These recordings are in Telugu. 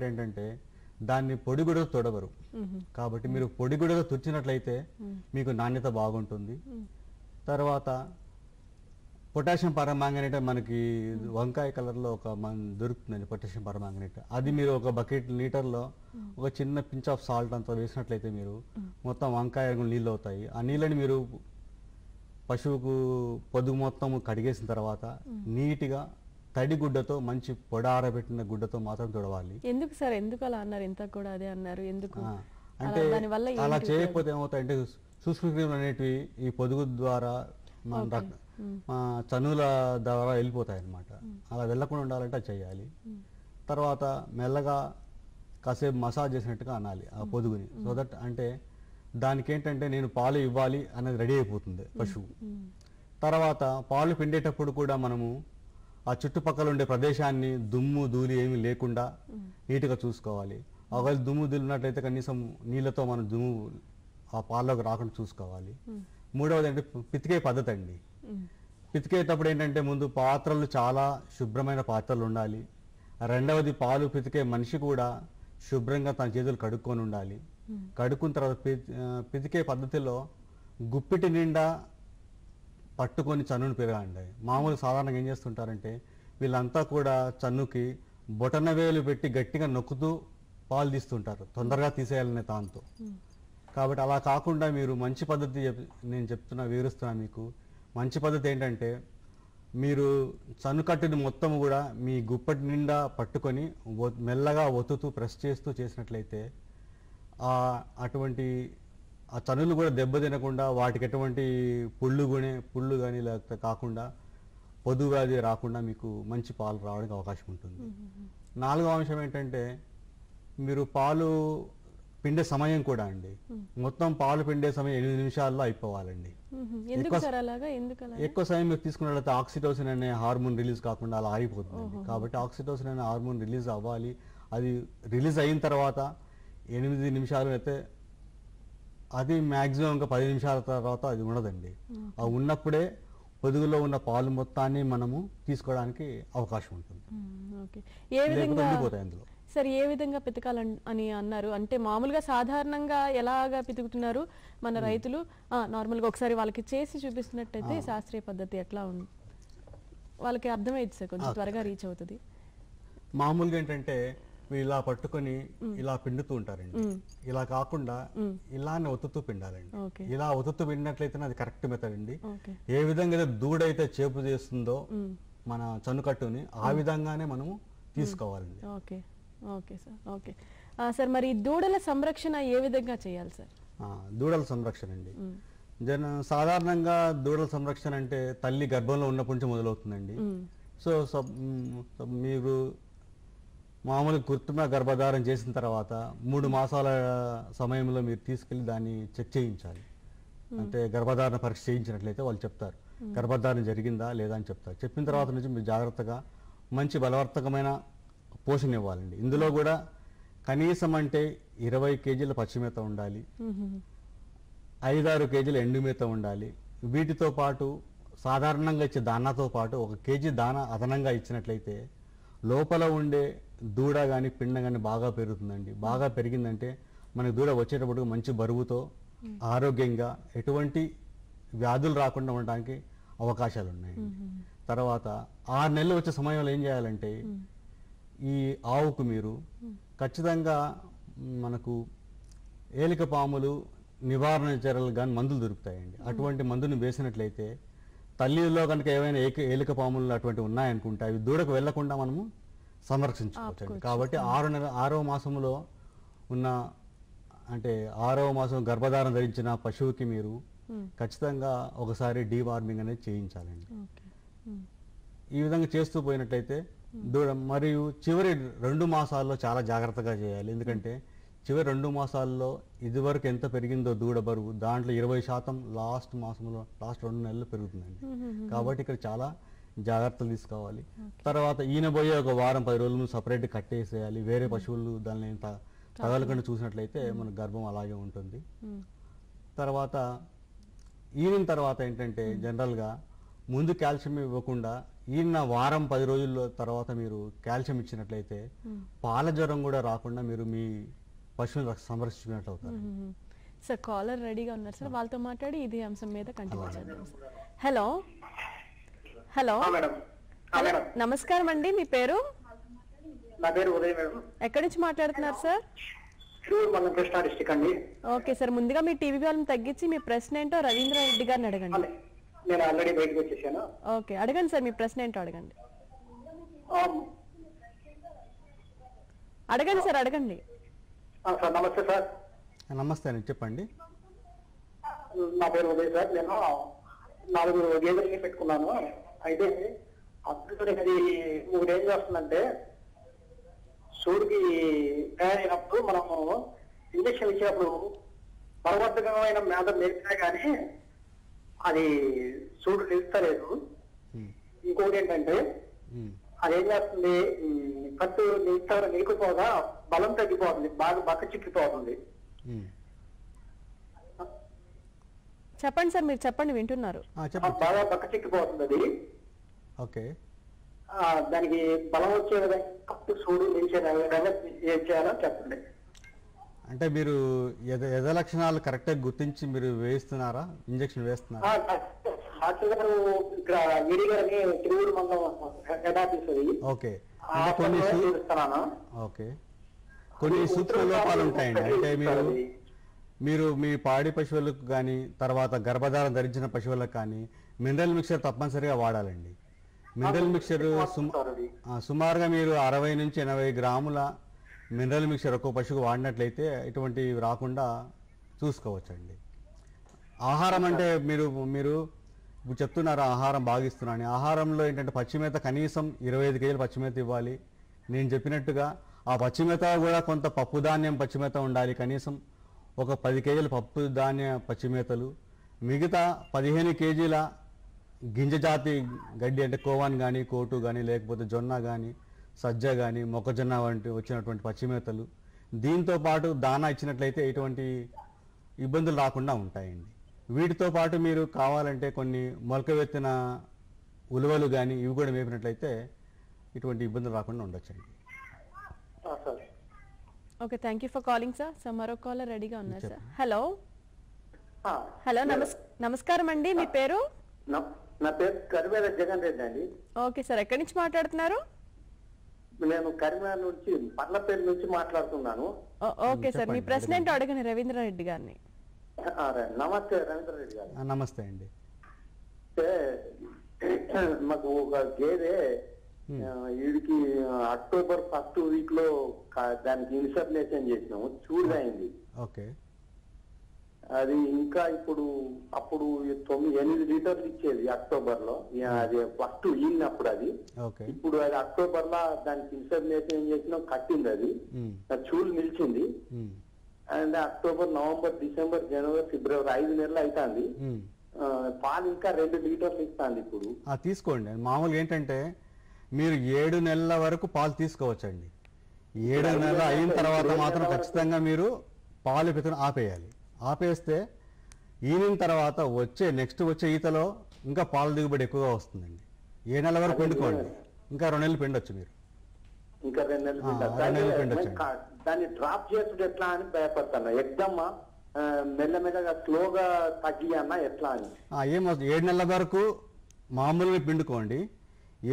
ఏంటంటే దాన్ని పొడిగుడతో తొడవరు. కాబట్టి మీరు పొడిగుడతో తుడిచినట్లయితే మీకు నాణ్యత బాగుంటుంది. తర్వాత పొటాషియం పరమాంగనేట్ మనకి వంకాయ కలర్లో ఒక దొరుకుతుందండి పొటాషియం పరమాంగనేట్. అది మీరు ఒక బకెట్ లీటర్లో ఒక చిన్న పించ్ ఆఫ్ సాల్ట్ అంతా వేసినట్లయితే మీరు మొత్తం వంకాయ నీళ్ళు అవుతాయి. ఆ నీళ్ళని మీరు పశువుకు పొదుగు మొత్తం కడిగేసిన తర్వాత నీట్గా తడి గుడ్డతో మంచి పొడ ఆరబెట్టిన గుడ్డతో మాత్రం తుడవాలి. ఎందుకు సార్, ఎందుకు అలా అన్నారు? ఇంత కూడా అదే అన్నారు ఎందుకు? అంటే అలా చేయకపోతే ఏమవుతాయంటే సూక్ష్మక్రిములు అనేటివి ఈ పొదుగు ద్వారా మన చనువుల ద్వారా వెళ్ళిపోతాయి అన్నమాట. అలా వెళ్ళకుండా ఉండాలంటే అది చేయాలి. తర్వాత మెల్లగా కాసేపు మసాజ్ చేసినట్టుగా అనాలి ఆ పొదుగుని. సో దట్ అంటే దానికి ఏంటంటే నేను పాలు ఇవ్వాలి అనేది రెడీ అయిపోతుంది పశువు. తర్వాత పాలు పిండేటప్పుడు కూడా మనము ఆ చుట్టుపక్కల ఉండే ప్రదేశాన్ని దుమ్ము ధూళి ఏమీ లేకుండా నీట్గా చూసుకోవాలి. ఒకవేళ దుమ్ము ధూళి ఉన్నట్లయితే కనీసం నీళ్ళతో మనం దుమ్ము ఆ పాల్లోకి రాకుండా చూసుకోవాలి. మూడవది అంటే పితికే పద్ధతి అండి. పితికేటప్పుడు ఏంటంటే ముందు పాత్రలు చాలా శుభ్రమైన పాత్రలు ఉండాలి. రెండవది పాలు పితికే మనిషి కూడా శుభ్రంగా తన చేతులు కడుక్కొని ఉండాలి. కడుక్కున్న తర్వాత పితికే పద్ధతిలో గుప్పిటి నిండా పట్టుకొని చన్నును పెరగండి. మామూలు సాధారణంగా ఏం చేస్తుంటారంటే వీళ్ళంతా కూడా చన్నుకి బొటన వేలు పెట్టి గట్టిగా నొక్కుతూ పాలు తీస్తుంటారు తొందరగా తీసేయాలనే దాంతో. కాబట్టి అలా కాకుండా మీరు మంచి పద్ధతి నేను వివరిస్తున్నా మీకు. మంచి పద్ధతి ఏంటంటే మీరు చన్ను కట్టుని మొత్తం కూడా మీ గుప్పటి నిండా పట్టుకొని మెల్లగా ఒత్తుతూ ప్రెస్ చేస్తూ చేసినట్లయితే అటువంటి ఆ చనులు కూడా దెబ్బ తినకుండా వాటికి ఎటువంటి పుళ్ళు కానీ లేకపోతే కాకుండా పొదుగు వ్యాధి రాకుండా మీకు మంచి పాలు రావడానికి అవకాశం ఉంటుంది. నాలుగవ అంశం ఏంటంటే మీరు పాలు పిండే సమయం కూడా అండి. మొత్తం పాలు పిండే సమయం 8 నిమిషాల్లో అయిపోవాలండి. ఎక్కువ సమయం మీరు తీసుకున్నట్లయితే ఆక్సిటోసిన్ అనే హార్మోన్ రిలీజ్ కాకుండా అలా ఆగిపోతుంది. కాబట్టి ఆక్సిటోసిన్ అనే హార్మోన్ రిలీజ్ అవ్వాలి. అది రిలీజ్ అయిన తర్వాత 8 నిమిషాలు అయితే అది మ్యాక్సిమంగా 10 నిమిషాల తర్వాత అది ఉండదండి. ఆ ఉన్నప్పుడే పొదుగులో ఉన్న పాలు మొత్తాన్ని మనము తీసుకోవడానికి అవకాశం ఉంటుంది. సరే, ఏ విధంగా పితకాలని అన్నారు? అంటే మామూలుగా సాధారణంగా ఎలాగా పితుకుతున్నారు మన రైతులు? నార్మల్గా ఒకసారి వాళ్ళకి చేసి చూపిస్తున్నట్టయితే శాస్త్రీయ పద్ధతి ఎట్లా ఉంది వాళ్ళకి అర్థమైంది సార్, కొంచెం త్వరగా రీచ్ అవుతుంది. మామూలుగా ఏంటంటే ఇలా పట్టుకొని ఇలా పిండుతూ ఉంటారండి. ఇలా కాకుండా ఇలానే ఒత్తుతూ పిండాలండి. ఇలా ఒత్తుతూ పిండినట్లయితే అది కరెక్ట్ మెథడ్ అండి. ఏ విధంగా దూడైతే చేపు చేస్తుందో మన చన్నుకట్టుని ఆ విధంగానే మనము తీసుకోవాలండి. Okay okay sir. Okay sir, మరి దూడల సంరక్షణ ఏ విధంగా చేయాలి సార్? దూడల సంరక్షణ అండి సాధారణంగా దూడల సంరక్షణ అంటే తల్లి గర్భంలో ఉన్నప్పటి నుంచి మొదలవుతుందండి. సో మీరు మామూలు కృత్రిమ గర్భధారణ చేసిన తర్వాత 3 మాసాల సమయంలో మీరు తీసుకెళ్లి దాన్ని చెక్ చేయించాలి. అంటే గర్భధారణ పరీక్ష చేయించినట్లయితే వాళ్ళు చెప్తారు గర్భధారణ జరిగిందా లేదా అని చెప్తారు. చెప్పిన తర్వాత నుంచి మీరు జాగ్రత్తగా మంచి బలవర్తకమైన పోషణ ఇవ్వాలండి. ఇందులో కూడా కనీసం అంటే 20 కేజీల పచ్చిమేత ఉండాలి, 5-6 కేజీల ఎండుమేత ఉండాలి. వీటితో పాటు సాధారణంగా ఇచ్చే దానాతో పాటు 1 కేజీ దానా అదనంగా ఇచ్చినట్లయితే లోపల ఉండే దూడ కానీ పిండం కానీ బాగా పెరుగుతుందండి. బాగా పెరిగిందంటే మనకి దూడ వచ్చేటప్పుడు మంచి బరువుతో ఆరోగ్యంగా ఎటువంటి వ్యాధులు రాకుండా ఉండడానికి అవకాశాలు ఉన్నాయండి. తర్వాత 6 నెలలు వచ్చే సమయంలో ఏం చేయాలంటే ఈ ఆవుకు మీరు ఖచ్చితంగా మనకు ఏలిక పాములు నివారణ చర్యలు కానీ మందులు దొరుకుతాయండి. అటువంటి మందుని వేసినట్లయితే తల్లిలో కనుక ఏవైనా ఏలిక పాములు అటువంటివి ఉన్నాయనుకుంటే అవి దూడకు వెళ్లకుండా మనము సంరక్షించుకోవచ్చు. కాబట్టి 6వ మాసంలో ఉన్న అంటే 6వ మాసం గర్భధారణ ధరించిన పశువుకి మీరు ఖచ్చితంగా ఒకసారి డీవార్మింగ్ అనేది చేయించాలండి. ఈ విధంగా చేస్తూ పోయినట్లయితే దూడ మరియు చివరి 2 మాసాల్లో చాలా జాగ్రత్తగా చేయాలి. ఎందుకంటే చివరి 2 మాసాల్లో ఇదివరకు ఎంత పెరిగిందో దూడ బరువు దాంట్లో 20% లాస్ట్ మాసంలో లాస్ట్ 2 నెలలు పెరుగుతుందండి. కాబట్టి ఇక్కడ చాలా జాగ్రత్తలు తీసుకోవాలి. తర్వాత ఈయనబోయే ఒక వారం 10 రోజులు సపరేట్ కట్టేసేయాలి. వేరే పశువులు దాన్ని తగలకుండా చూసినట్లయితే మన గర్భం అలాగే ఉంటుంది. తర్వాత ఈయన తర్వాత ఏంటంటే జనరల్గా ముందు కాల్షియం ఇవ్వకుండా ఈయన వారం 10 రోజుల తర్వాత మీరు కాల్షియం ఇచ్చినట్లయితే పాల జ్వరం కూడా రాకుండా మీరు మీ పశువుని సంరక్షించినట్లు అవుతారు. సార్ కాలర్ రెడీగా ఉన్నారు సార్, వాళ్ళతో మాట్లాడి ఇది అంశం మీద కంటిన్యూ చేద్దాం సార్. హలో హలో నమస్కారం అండి, మీ పేరు? నా పేరు ఉదయ్ మేడం. ఎక్కడి నుంచి మాట్లాడుతున్నారు సార్? కృష్ణా డిస్ట్రిక్ట్ అండి. ఓకే సార్, ముందుగా మీ టీవీ వాళ్ళని తగ్గించి మీ ప్రశ్న ఏంటో రవీంద్ర రెడ్డి గారిని అడగండి. నేను ఆల్రెడీ బయటకు వచ్చేసాను. ఓకే, అడగండి సార్, మీ ప్రశ్న ఏంటో అడగండి. అడగండి సార్, అడగండి. సార్ నమస్తే సార్. నమస్తే అండి, చెప్పండి. నా పేరు ఉదయ్ సార్. నేను 4 గేదెలు పెట్టుకున్నాను. అయితే అప్పుడు అది ఒకటి ఏం చేస్తుందంటే సూడికి తయారైనప్పుడు మనము ఇంజక్షన్ ఇచ్చినప్పుడు బలవర్ధకమైన మేత నేర్పినా కానీ అది సూడు నిలుస్తలేదు. ఇంకోటి ఏంటంటే అదేం చేస్తుంది, కట్టు నిలికిపోగా బలం తగ్గిపోతుంది, బాగా బక్క చిక్కిపోతుంది. చెప్పండి సార్, మీరు చెప్పండి, వింటున్నారు. బాగా బక్క చిక్కిపోతుంది అది. ఓకే, దానికి బలం వచ్చే విధంగా కట్టు సూడు నిలిచే విధంగా ఏం చేయాలో చెప్పండి. అంటే మీరు ఎద లక్షణాలు కరెక్ట్గా గుర్తించి మీరు వేస్తున్నారా, ఇంజక్షన్ వేస్తున్నారా? డాక్టర్ గారు ఇక్కడ ఈడీ గారిని తిరువురు మండలం హెడ్ ఆఫీస్ అది. ఓకే, ఓకే, కొన్ని సూక్ష్మ లోపాలు ఉంటాయండి. అంటే మీరు మీ పాడి పశువులకు కానీ తర్వాత గర్భధారణ ధరించిన పశువులకు కానీ మినరల్ మిక్చర్ తప్పనిసరిగా వాడాలండి. మినరల్ మిక్చర్ సుమారుగా మీరు 60 నుంచి 80 గ్రాముల మినరల్ మిక్చర్ ఒక్కో పశువుకు వాడినట్లయితే ఇటువంటివి రాకుండా చూసుకోవచ్చండి. ఆహారం అంటే మీరు ఇప్పుడు చెప్తున్నారు ఆహారం బాగిస్తున్నాను. ఆహారంలో ఏంటంటే పచ్చిమేత కనీసం 25 కేజీలు పచ్చిమేత ఇవ్వాలి. నేను చెప్పినట్టుగా ఆ పచ్చిమేత కూడా కొంత పప్పు ధాన్యం పచ్చిమేత ఉండాలి. కనీసం ఒక 10 కేజీల పప్పు ధాన్య పచ్చిమేతలు, మిగతా 15 కేజీల గింజ జాతి గడ్డి అంటే కోవాన్ కానీ కోటు కానీ లేకపోతే జొన్న కానీ సజ్జ కానీ మొక్కజొన్న వంటి వచ్చినటువంటి పచ్చిమేతలు, దీంతో పాటు దానా ఇచ్చినట్లయితే ఎటువంటి ఇబ్బందులు రాకుండా ఉంటాయండి. వీటితో పాటు మీరు కావాలంటే కొన్ని మొలకవెత్తిన ఉలువలు కానీ ఇవి కూడా మేపినట్లయితే ఇటువంటి ఇబ్బందులు రాకుండా ఉండొచ్చండి. Okay, thank you for calling sir. So మరో కాలర్ రెడీగా ఉన్నారు సార్. హలో హలో నమస్కారం అండి, మీ పేరు? నా పేరు కరిమేర జగన్ రెడ్డి అండి. ఓకే సార్, ఎక్కడి నుంచి మాట్లాడుతున్నారు? నేను కరిమేర నుంచి పర్లపేరు నుంచి మాట్లాడుతున్నాను. ఓకే సార్, మీ ప్రశ్న ఏంటో అడగండి రవీంద్ర రెడ్డి గారిని. నమస్తే రవీంద్ర రెడ్డి గారు. నమస్తే అండి. మాకు ఒక గేదె వీడికి అక్టోబర్ 1st వీక్ లో దానికి ఇన్సర్నేషన్ చేసినాము, చూడైంది. ఓకే, అది ఇంకా అప్పుడు 8 లీటర్లు ఇచ్చేది అక్టోబర్ లో. అది ఫస్ట్ ఈనప్పుడు అది. ఇప్పుడు అది అక్టోబర్ లో దానికి ఇన్సర్నేషన్ చేసినా కట్టింది, అది చూలు నిలిచింది. అండ్ అక్టోబర్, నవంబర్, డిసెంబర్, జనవరి, ఫిబ్రవరి 5 నెలలు అవుతుంది. పాలు ఇంకా 2 లీటర్లు ఇస్తాంది. ఇప్పుడు తీసుకోండి. మామూలుగా ఏంటంటే మీరు 7 నెలల వరకు పాలు తీసుకోవచ్చండి. 7 నెలలు అయిన తర్వాత మాత్రం ఖచ్చితంగా మీరు పాలు పితను ఆపేయాలి. ఆపేస్తే ఈనిన తర్వాత నెక్స్ట్ వచ్చే ఈతలో ఇంకా పాల దిగుబడి ఎక్కువగా వస్తుందండి. 7 నెలల వరకు పిండుకోండి, ఇంకా 2 నెలలు పిండొచ్చు మీరు. ఇంకా 2 నెలలు పిండొచ్చు. దాన్ని డ్రాప్ చేసుడు ఎట్లా అని భయపడతాను. ఎగ్దమ్మా మెల్లమెల్లగా స్లోగా తగ్గియన్నా ఎట్లా అని. 7 నెలల వరకు మామూలుగా పిండుకోండి.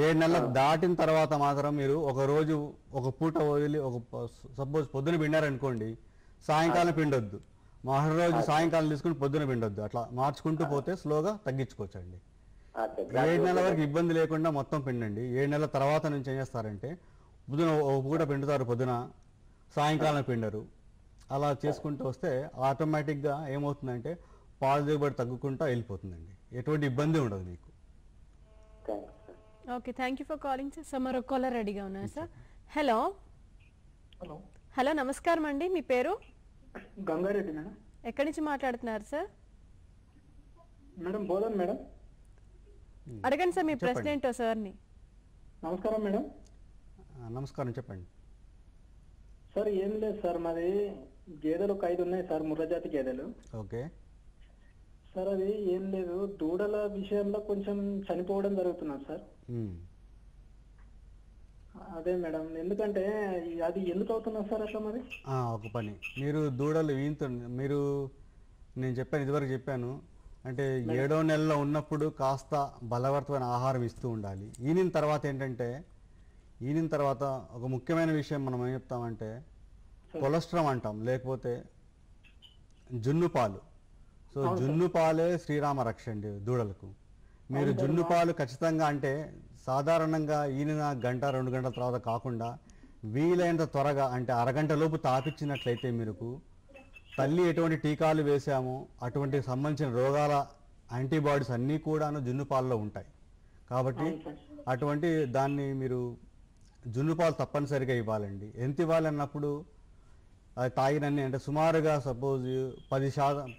7 నెలలు దాటిన తర్వాత మాత్రం మీరు ఒక రోజు ఒక పూట వదిలి సపోజ్ పొద్దున పిండారనుకోండి, సాయంకాలం పిండొద్దు. మరో రోజు సాయంకాలం తీసుకుని పొద్దున పిండొద్దు. అట్లా మార్చుకుంటూ పోతే స్లోగా తగ్గించుకోవచ్చండి. 7 నెలల వరకు ఇబ్బంది లేకుండా మొత్తం పిండండి. 7 నెలల తర్వాత నుంచి ఏం చేస్తారంటే పొద్దున ఒక పూట పిండుతారు, పొద్దున సాయంకాలం పిండరు. అలా చేసుకుంటూ వస్తే ఆటోమేటిక్గా ఏమవుతుందంటే పాల దిగుబడి తగ్గుకుంటూ వెళ్ళిపోతుందండి. ఎటువంటి ఇబ్బంది ఉండదు మీకు. Okay, thank you for calling sir. So మరో కాలర్ రెడీగా ఉన్నారు సార్. హలో హలో నమస్కారం అండి, మీ పేరు? గంగారెడ్డి మేడం. ఎక్కడి నుంచి మాట్లాడుతున్నారు సార్? Madam Bodhan madam. అడగండి సార్, మీ ప్రశ్న ఏంటో సార్ని. నమస్కారం మేడం. నమస్కారం, చెప్పండి సార్. ఏం లేదు సార్, మాది గేదెలు 5 ఉన్నాయి సార్, ముర్రజాతి గేదెలు. ఓకే సార్ అది ఏం లేదు, దూడల విషయంలో కొంచెం చనిపోవడం జరుగుతున్నది సార్. ఉమ్. అదే మేడం, ఎందుకంటే అది ఎందుకు అవుతున్నది సార్ అట్లా మరి? ఒక పని, మీరు దూడలు మీరు నేను చెప్పాను, ఇదివరకు చెప్పాను, అంటే 7వ నెలలో ఉన్నప్పుడు కాస్త బలవర్తమైన ఆహారం ఇస్తూ ఉండాలి. ఈనిన తర్వాత ఏంటంటే, ఈనిన తర్వాత ఒక ముఖ్యమైన విషయం మనం ఏం చెప్తామంటే కొలెస్ట్రాల్ అంటాం, లేకపోతే జున్ను పాలు. సో జున్ను పాలే శ్రీరామ రక్ష అండి దూడలకు. మీరు జున్ను పాలు ఖచ్చితంగా, అంటే సాధారణంగా ఈయన గంట 2 గంటల తర్వాత కాకుండా వీలైనంత త్వరగా, అంటే అరగంట లోపు తాపిచ్చినట్లయితే మీరు తల్లి ఎటువంటి టీకాలు వేసామో అటువంటి సంబంధించిన రోగాల యాంటీబాడీస్ అన్నీ కూడాను జున్ను పాలలో ఉంటాయి. కాబట్టి అటువంటి దాన్ని మీరు జున్ను పాలు తప్పనిసరిగా ఇవ్వాలండి. ఎంత ఇవ్వాలి అన్నప్పుడు అది తాగినన్ని, అంటే సుమారుగా సపోజ్ 10%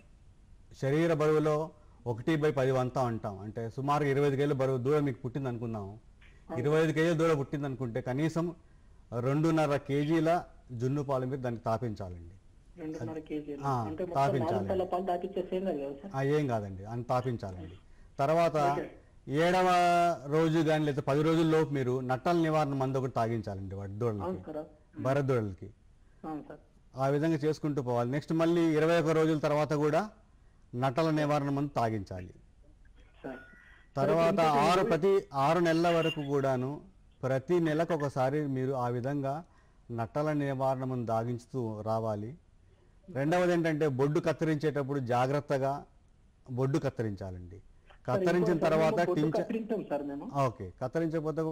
శరీర బరువులో 1/10 వంతా అంటాం. అంటే సుమారు 25 కేజీల బరువు దూడ మీకు పుట్టింది అనుకుందాం. 25 కేజీల దూడ పుట్టింది అనుకుంటే కనీసం 2.5 కేజీల జున్ను పాలు మీరు దానికి తాపించాలండి. 2.5 కేజీలు ఆ, అంటే మొత్తం తాపించాలి. 4 పాలు తాపించేస్తే ఏం కాదు కదా సార్? ఏం కాదండి, అని తాపించాలండి. తర్వాత 7వ రోజు కానీ లేదా 10 రోజుల్లోపు మీరు నట్టల నివారణ మందు ఒకటి తాగించాలండి వాటి దూడలకి, అవును సార్. బర్రె దూడలకి. అవును సార్. ఆ విధంగా చేసుకుంటూ పోవాలి. నెక్స్ట్ మళ్ళీ 21 రోజుల తర్వాత కూడా నట్టల నివారణ మందు తాగించాలి. సార్ తర్వాత ప్రతి 6 నెలల వరకు కూడాను ప్రతి నెలకు ఒకసారి మీరు ఆ విధంగా నట్టల నివారణ మందు తాగించుతూ రావాలి. రెండవది ఏంటంటే బొడ్డు కత్తిరించేటప్పుడు జాగ్రత్తగా బొడ్డు కత్తిరించాలండి. కత్తిరించిన తర్వాత కత్తిరించాం సార్ మేము. ఓకే, కత్తిరించకపోతే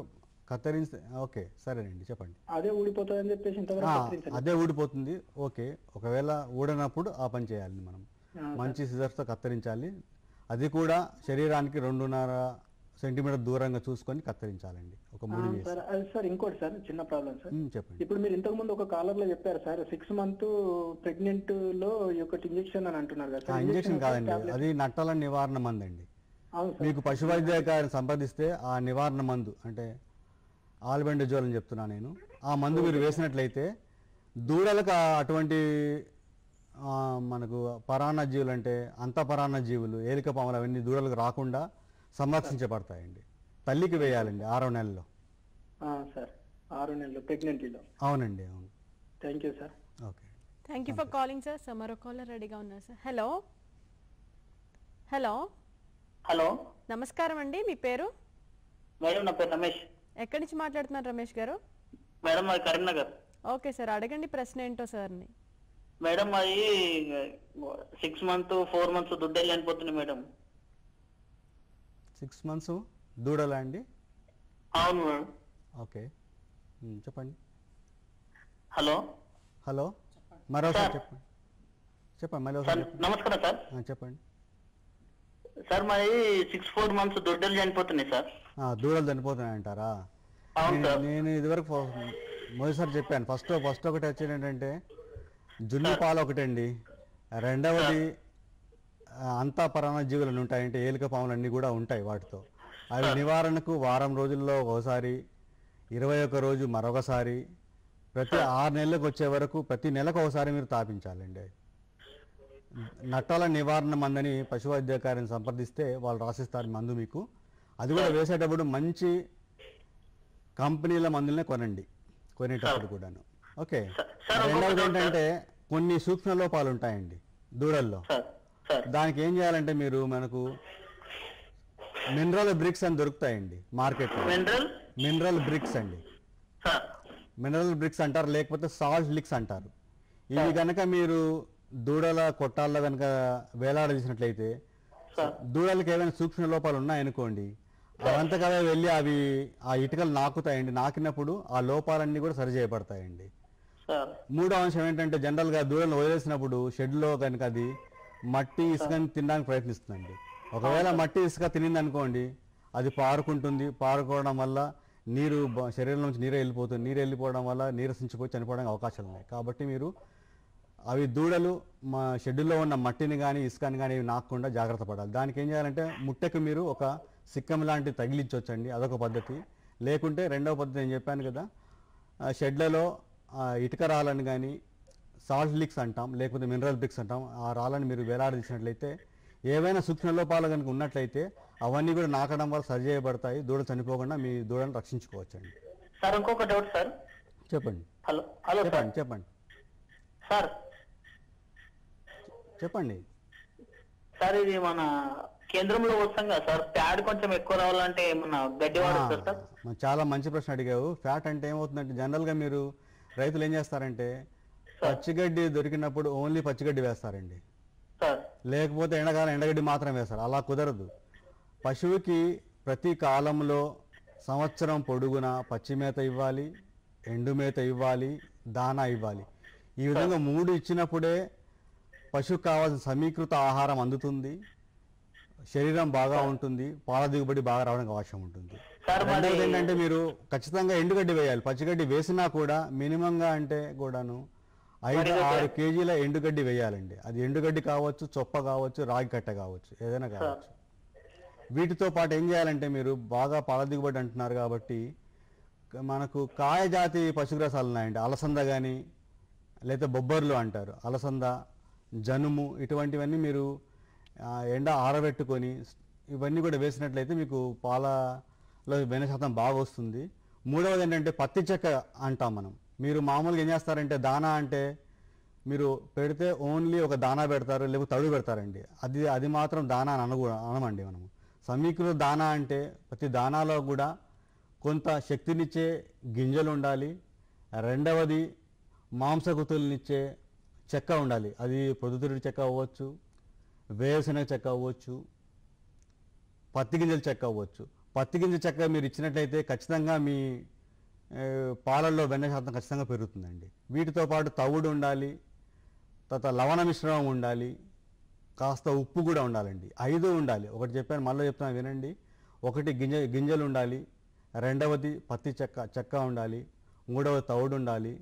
కత్తిరిస్తే ఓకే సరేనండి, చెప్పండి. అదే ఊడిపోతుంది అని చెప్పేసి ఇంతవరకు కత్తిరించాలి. అదే ఊడిపోతుంది. ఓకే, ఒకవేళ ఊడనప్పుడు ఆ పని చేయాలి. మనం మంచి సిజర్స్తో కత్తిరించాలి. అది కూడా శరీరానికి 2.5 సెంటీమీటర్ దూరంగా చూసుకొని కత్తిరించాలండి, ఒక ముడి వేసి. సార్ ఇంకోటి సార్, చిన్న ప్రాబ్లం సార్. చెప్పండి. ఇప్పుడు మీరు ఇంతకు ముందు ఒక కాలర్ లో చెప్పారు సార్, 6 మంత్ ప్రెగ్నెంట్ లో ఒకటి ఇంజెక్షన్ అని అంటున్నారు కదా సార్? ఇంజెక్షన్ కాదండి, అది నట్టల నివారణ మందు అండి. అవును సార్. మీకు పశు వైద్యాధికారిని సంప్రదిస్తే ఆ నివారణ మందు, అంటే ఆల్బెండజోల్ అని చెప్తున్నా నేను, ఆ మందు మీరు వేసినట్లయితే దూడలకు అటువంటి మనకు పరాన్న జీవులు, అంటే అంతఃపరాన్న జీవులు, ఏలిక పాములు అవన్నీ దూడలకు రాకుండా సంరక్షించబడతాయండి. తల్లికి వేయాలండి 6వ నెలలో. సార్ 6 నెలలు ప్రెగ్నెంటీలో? అవునండి, అవును. Thank you sir. Okay, thank you for calling sir. So మరో కాలర్ రెడీగా ఉన్నారు సార్. హలో హలో హలో, నమస్కారం అండి, మీ పేరు? మేడం నా పేరు రమేష్. ఎక్కడి నుంచి మాట్లాడుతున్నారు రమేష్ గారు? మేడం అది కరీంనగర్. ఓకే సార్, అడగండి ప్రశ్న ఏంటో సార్ని. మేడం అది 6 మంత్ 4 మంత్స్ దుడ్డలు చనిపోతుంది మేడం. 6 మంత్స్ దూడలా అండి? అవును మేడం. ఓకే, చెప్పండి. హలో హలో, మరోసారి చెప్పండి. చెప్పండి మళ్ళీ ఒకసారి చెప్పండి. నమస్కారం సార్. చెప్పండి సార్ మరి 6-4 మంత్స్ దుడ్డలు చనిపోతున్నాయి సార్. దూడలు చనిపోతున్నాయి అంటారా? నేను ఇదివరకు మొదటిసారి చెప్పాను. ఫస్ట్ ఒకటి వచ్చేది ఏంటంటే జున్ను పాలు ఒకటండి. రెండవది అంతఃపరాన్న జీవులు ఉంటాయి, అంటే ఏలిక పాములు అన్నీ కూడా ఉంటాయి వాటితో. అవి నివారణకు వారం రోజుల్లో ఒకసారి, 21 రోజు మరొకసారి, ప్రతి 6 నెలలకు వచ్చే వరకు ప్రతి నెలకు ఒకసారి మీరు తాపించాలండి. నట్టల నివారణ మందని పశు వైద్యాధికారిని సంప్రదిస్తే వాళ్ళు రాసిస్తారు మందు మీకు. అది కూడా వేసేటప్పుడు మంచి కంపెనీల మందులనే కొనేటప్పుడు కూడాను. ఓకే, రెండవది ఏంటంటే కొన్ని సూక్ష్మ లోపాలు ఉంటాయండి దూడల్లో. దానికి ఏం చేయాలంటే మీరు మనకు మినరల్ బ్రిక్స్ అని దొరుకుతాయండి మార్కెట్లో. మినరల్ బ్రిక్స్ అండి, మినరల్ బ్రిక్స్ అంటారు, లేకపోతే సాల్ట్ లిక్స్ అంటారు. ఇవి కనుక మీరు దూడల కొట్టాల్లో కనుక వేలాడదీసినట్లయితే దూడలకి ఏమైనా సూక్ష్మ లోపాలు ఉన్నాయనుకోండి, అవంతకవే వెళ్ళి అవి ఆ ఇటుకలు నాకుతాయండి. నాకినప్పుడు ఆ లోపాలన్నీ కూడా సరి చేయబడతాయండి. మూడో అంశం ఏంటంటే జనరల్గా దూడలను వదిలేసినప్పుడు షెడ్లో కనుక అది మట్టి ఇసుకని తినడానికి ప్రయత్నిస్తుందండి. ఒకవేళ మట్టి ఇసుక తినింది అనుకోండి, అది పారుకుంటుంది. పారుకోవడం వల్ల నీరు శరీరం నుంచి నీరు వెళ్ళిపోతుంది. నీరు వెళ్ళిపోవడం వల్ల నీరసించిపోయి చనిపోవడానికి అవకాశాలు ఉన్నాయి. కాబట్టి మీరు అవి దూడలు మా షెడ్యూల్లో ఉన్న మట్టిని కానీ ఇసుకని కానీ నాకకుండా జాగ్రత్త పడాలి. దానికి ఏం చేయాలంటే ముట్టెకు మీరు ఒక సిక్కం లాంటివి తగిలించవచ్చండి, అదొక పద్ధతి. లేకుంటే రెండవ పద్ధతి నేను చెప్పాను కదా, షెడ్లలో ఇటుక రాళ్ళని కానీ సాల్ట్ లిక్స్ అంటాం, లేకపోతే మినరల్ బ్రిక్స్ అంటాం, ఆ రాళ్ళని మీరు వేలాడదీసినట్లయితే ఏవైనా సూక్ష్మ లోపాలు కనుక ఉన్నట్లయితే అవన్నీ కూడా నాకడం వల్ల సరి చేయబడతాయి. దూడ చనిపోకుండా మీ దూడను రక్షించుకోవచ్చండి. సార్ ఇంకొక డౌట్ సార్. చెప్పండి. Hello hello sir. చెప్పండి సార్ చెప్పండి. సార్ ఇది మన కేంద్రంలో వస్తాం కదా సార్, ప్యాడ్ కొంచెం ఎక్కువ రావాలంటే ఏమన్నా గడ్డి వాడతారు సార్? చాలా మంచి ప్రశ్న అడిగావు. ఫ్యాట్ అంటే ఏమవుతుందంటే జనరల్గా మీరు రైతులు ఏం చేస్తారంటే పచ్చిగడ్డి దొరికినప్పుడు ఓన్లీ పచ్చిగడ్డి వేస్తారండి, లేకపోతే ఎండాకాలం ఎండగడ్డి మాత్రం వేస్తారు. అలా కుదరదు. పశువుకి ప్రతి కాలంలో సంవత్సరం పొడుగున పచ్చి మేత ఇవ్వాలి, ఎండు మేత ఇవ్వాలి, దానా ఇవ్వాలి. ఈ విధంగా 3 ఇచ్చినప్పుడే పశువుకు కావాల్సిన సమీకృత ఆహారం అందుతుంది, శరీరం బాగా ఉంటుంది, పాల దిగుబడి బాగా రావడానికి అవకాశం ఉంటుంది. రెండవది ఏంటంటే మీరు ఖచ్చితంగా ఎండుగడ్డి వేయాలి. పచ్చిగడ్డి వేసినా కూడా మినిమంగా అంటే కూడాను 5-6 కేజీల ఎండుగడ్డి వేయాలండి. అది ఎండుగడ్డి కావచ్చు, చొప్ప కావచ్చు, రాగి కట్ట కావచ్చు, ఏదైనా కావచ్చు. వీటితో పాటు ఏం చేయాలంటే మీరు బాగా పాల దిగుబడి అంటున్నారు కాబట్టి మనకు కాయ జాతి పశుగ్రాసాలు ఉన్నాయండి. అలసంద కానీ లేదా బొబ్బర్లు అంటారు, అలసంద, జనుము, ఇటువంటివన్నీ మీరు ఎండ ఆరబెట్టుకొని ఇవన్నీ కూడా వేసినట్లయితే మీకు పాలలో వెన్న శాతం బాగా వస్తుంది. మూడవది ఏంటంటే పత్తి చెక్క అంటాం మనం. మీరు మామూలుగా ఏం చేస్తారంటే దానా అంటే మీరు పెడితే ఓన్లీ ఒక దానా పెడతారు, లేకపోతే తడుగు పెడతారండి. అది మాత్రం దానా అని అనమండి మనము. సమీకృత దానా అంటే ప్రతి దానాలో కూడా కొంత శక్తినిచ్చే గింజలు ఉండాలి. రెండవది మాంసకృతులనిచ్చే చెక్క ఉండాలి. అది పొద్దుతిరుగుడు చెక్క అవ్వచ్చు, వేరుశనగ చెక్క అవ్వచ్చు, పత్తి గింజల చెక్క అవ్వచ్చు. పత్తి గింజ చెక్క మీరు ఇచ్చినట్లయితే ఖచ్చితంగా మీ పాలల్లో వెన్న శాతం ఖచ్చితంగా పెరుగుతుందండి. వీటితో పాటు తవుడు ఉండాలి, తర్వాత లవణ మిశ్రమం ఉండాలి, కాస్త ఉప్పు కూడా ఉండాలండి. 5 ఉండాలి. ఒకటి చెప్పాను, మళ్ళీ చెప్తాను వినండి. ఒకటి గింజలు ఉండాలి, రెండవది పత్తి చెక్క ఉండాలి, మూడవది తవుడు ఉండాలి,